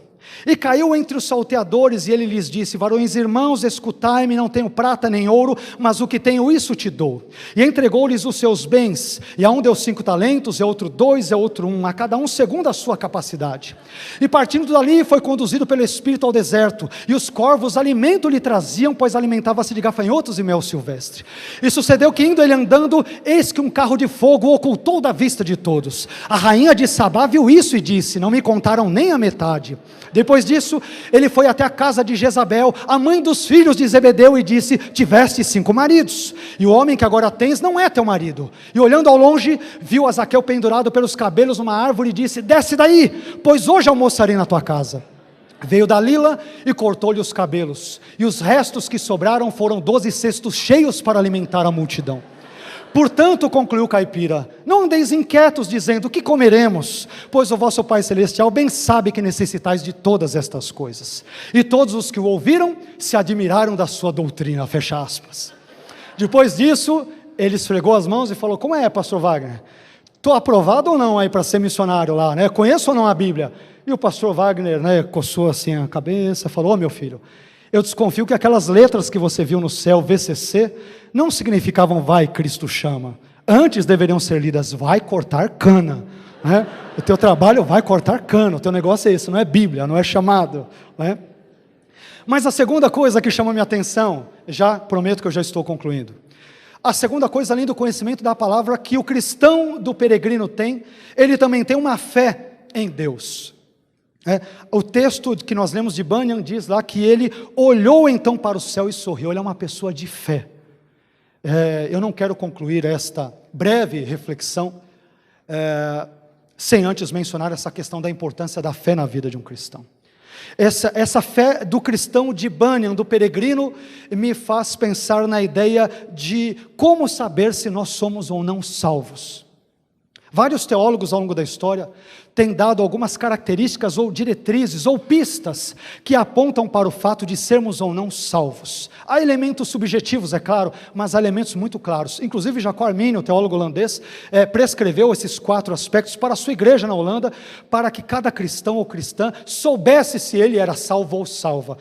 e caiu entre os salteadores, e ele lhes disse: varões irmãos, escutai-me, não tenho prata nem ouro, mas o que tenho isso te dou. E entregou-lhes os seus bens, e a um deu 5 talentos, e a outro 2, e a outro 1, a cada um segundo a sua capacidade. E partindo dali, foi conduzido pelo Espírito ao deserto, e os corvos alimento lhe traziam, pois alimentava-se de gafanhotos e mel silvestre. E sucedeu que, indo ele andando, eis que um carro de fogo o ocultou da vista de todos. A rainha de Sabá viu isso e disse: não me contaram nem a metade. Depois disso, ele foi até a casa de Jezabel, a mãe dos filhos de Zebedeu, e disse: tiveste 5 maridos, e o homem que agora tens não é teu marido. E olhando ao longe, viu a Zaqueu pendurado pelos cabelos numa árvore, e disse: desce daí, pois hoje almoçarei na tua casa. Veio Dalila e cortou-lhe os cabelos, e os restos que sobraram foram 12 cestos cheios para alimentar a multidão. Portanto, concluiu o caipira, não andeis inquietos dizendo: o que comeremos? Pois o vosso Pai Celestial bem sabe que necessitais de todas estas coisas. E todos os que o ouviram se admiraram da sua doutrina, fecha aspas. Depois disso, ele esfregou as mãos e falou: como é, pastor Wagner? Estou aprovado ou não aí para ser missionário lá, né? Conheço ou não a Bíblia? E o pastor Wagner, né, coçou assim a cabeça, falou: meu filho, eu desconfio que aquelas letras que você viu no céu, VCC, não significavam vai, Cristo chama. Antes deveriam ser lidas: vai cortar cana, né? O teu trabalho vai cortar cana, o teu negócio é esse, não é Bíblia, não é chamado, né? Mas a segunda coisa que chama minha atenção, já prometo que eu já estou concluindo. A segunda coisa, além do conhecimento da palavra, que o cristão do peregrino tem, ele também tem uma fé em Deus. O texto que nós lemos de Bunyan diz lá que ele olhou então para o céu e sorriu. Ele é uma pessoa de fé. Eu não quero concluir esta breve reflexão sem antes mencionar essa questão da importância da fé na vida de um cristão. Essa fé do cristão de Bunyan, do peregrino, me faz pensar na ideia de como saber se nós somos ou não salvos. Vários teólogos ao longo da história têm dado algumas características ou diretrizes ou pistas que apontam para o fato de sermos ou não salvos. Há elementos subjetivos, é claro, mas há elementos muito claros. Inclusive Jacó Arminio, o teólogo holandês, prescreveu esses 4 aspectos para a sua igreja na Holanda, para que cada cristão ou cristã soubesse se ele era salvo ou salva.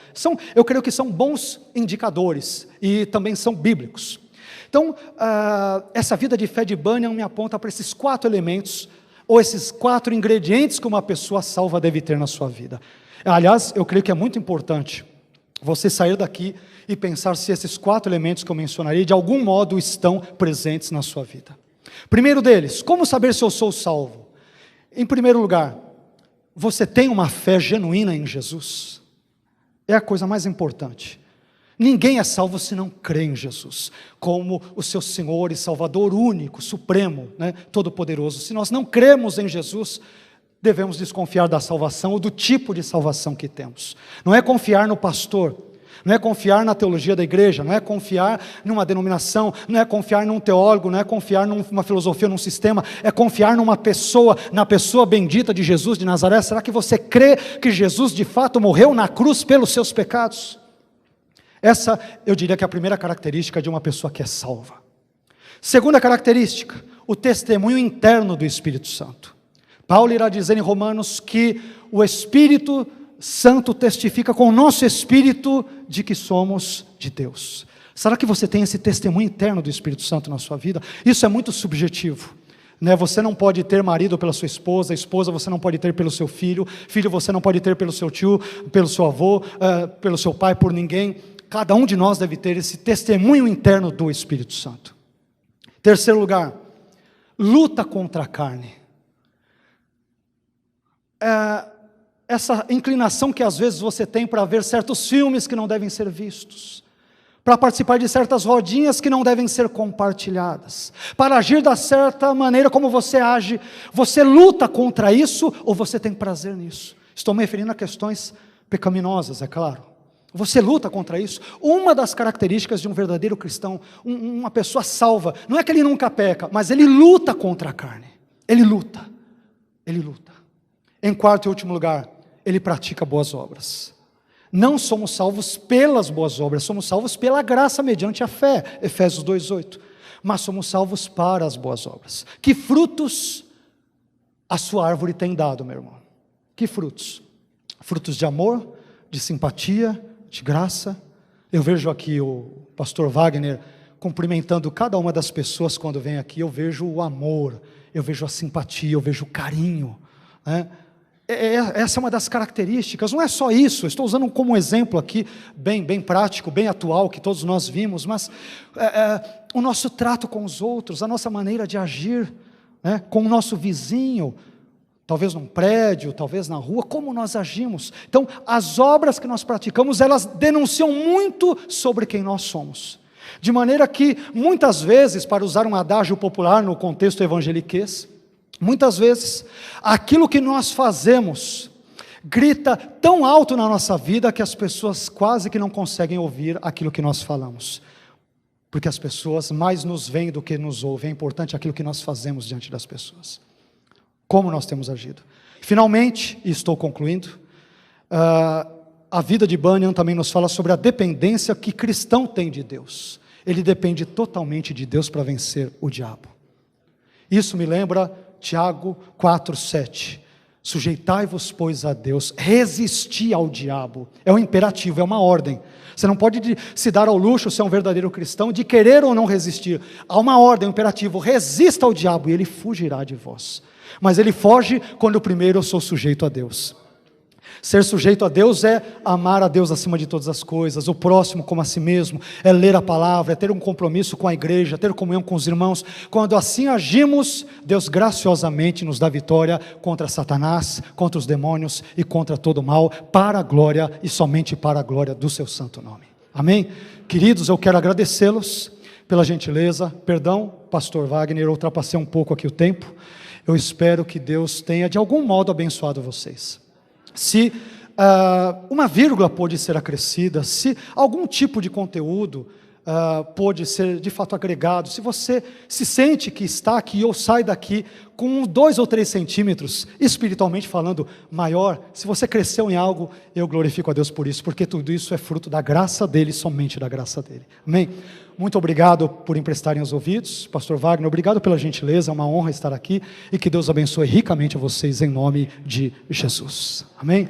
Eu creio que são bons indicadores e também são bíblicos. Então, essa vida de fé de Bunyan me aponta para esses 4 elementos, ou esses 4 ingredientes que uma pessoa salva deve ter na sua vida. Aliás, eu creio que é muito importante você sair daqui e pensar se esses 4 elementos que eu mencionarei, de algum modo estão presentes na sua vida. Primeiro deles, como saber se eu sou salvo? Em primeiro lugar, você tem uma fé genuína em Jesus? É a coisa mais importante. Ninguém é salvo se não crê em Jesus, como o seu Senhor e Salvador único, supremo, né, todo-poderoso. Se nós não cremos em Jesus, devemos desconfiar da salvação ou do tipo de salvação que temos. Não é confiar no pastor, não é confiar na teologia da igreja, não é confiar numa denominação, não é confiar num teólogo, não é confiar numa filosofia, num sistema, é confiar numa pessoa, na pessoa bendita de Jesus de Nazaré. Será que você crê que Jesus de fato morreu na cruz pelos seus pecados? Essa, eu diria que é a primeira característica de uma pessoa que é salva. Segunda característica, o testemunho interno do Espírito Santo. Paulo irá dizer em Romanos que o Espírito Santo testifica com o nosso espírito de que somos de Deus. Será que você tem esse testemunho interno do Espírito Santo na sua vida? Isso é muito subjetivo, né? Você não pode ter marido pela sua esposa, esposa você não pode ter pelo seu filho, filho você não pode ter pelo seu tio, pelo seu avô, pelo seu pai, por ninguém. Cada um de nós deve ter esse testemunho interno do Espírito Santo. Terceiro lugar, luta contra a carne. Essa inclinação que às vezes você tem para ver certos filmes que não devem ser vistos, para participar de certas rodinhas que não devem ser compartilhadas, para agir da certa maneira como você age, você luta contra isso ou você tem prazer nisso? Estou me referindo a questões pecaminosas, é claro. Você luta contra isso. Uma das características de um verdadeiro cristão, uma pessoa salva, não é que ele nunca peca, mas ele luta contra a carne. Ele luta. Em quarto e último lugar, ele pratica boas obras. Não somos salvos pelas boas obras, somos salvos pela graça mediante a fé, Efésios 2:8. Mas somos salvos para as boas obras. Que frutos a sua árvore tem dado, meu irmão? Que frutos? Frutos de amor, de simpatia, de graça. Eu vejo aqui o pastor Wagner cumprimentando cada uma das pessoas quando vem aqui. Eu vejo o amor, eu vejo a simpatia, eu vejo o carinho, né? Essa é uma das características. Não é só isso, estou usando como exemplo aqui, bem prático, bem atual, que todos nós vimos, mas o nosso trato com os outros, a nossa maneira de agir, né, com o nosso vizinho, talvez num prédio, talvez na rua, como nós agimos. Então, as obras que nós praticamos, elas denunciam muito sobre quem nós somos. De maneira que, muitas vezes, para usar um adágio popular no contexto evangeliquez, muitas vezes, aquilo que nós fazemos grita tão alto na nossa vida que as pessoas quase que não conseguem ouvir aquilo que nós falamos. Porque as pessoas mais nos veem do que nos ouvem. É importante aquilo que nós fazemos diante das pessoas. Como nós temos agido. Finalmente, e estou concluindo, a vida de Bunyan também nos fala sobre a dependência que cristão tem de Deus. Ele depende totalmente de Deus para vencer o diabo. Isso me lembra Tiago 4:7, sujeitai-vos, pois, a Deus, resisti ao diabo. É um imperativo, é uma ordem. Você não pode se dar ao luxo, se é um verdadeiro cristão, de querer ou não resistir. Há uma ordem, um imperativo, resista ao diabo e ele fugirá de vós. Mas ele foge quando primeiro eu sou sujeito a Deus. Ser sujeito a Deus é amar a Deus acima de todas as coisas, o próximo como a si mesmo, é ler a palavra, é ter um compromisso com a igreja, ter comunhão com os irmãos. Quando assim agimos, Deus graciosamente nos dá vitória contra Satanás, contra os demônios e contra todo o mal, para a glória e somente para a glória do seu santo nome. Amém? Queridos, eu quero agradecê-los pela gentileza. Perdão, pastor Wagner, eu ultrapassei um pouco aqui o tempo. Eu espero que Deus tenha de algum modo abençoado vocês. Se uma vírgula pôde ser acrescida, se algum tipo de conteúdo pôde ser de fato agregado, se você se sente que está aqui ou sai daqui com 2 ou 3 centímetros, espiritualmente falando, maior, se você cresceu em algo, eu glorifico a Deus por isso, porque tudo isso é fruto da graça dEle, somente da graça dEle. Amém? Muito obrigado por emprestarem os ouvidos, pastor Wagner, obrigado pela gentileza, é uma honra estar aqui, e que Deus abençoe ricamente a vocês em nome de Jesus. Amém?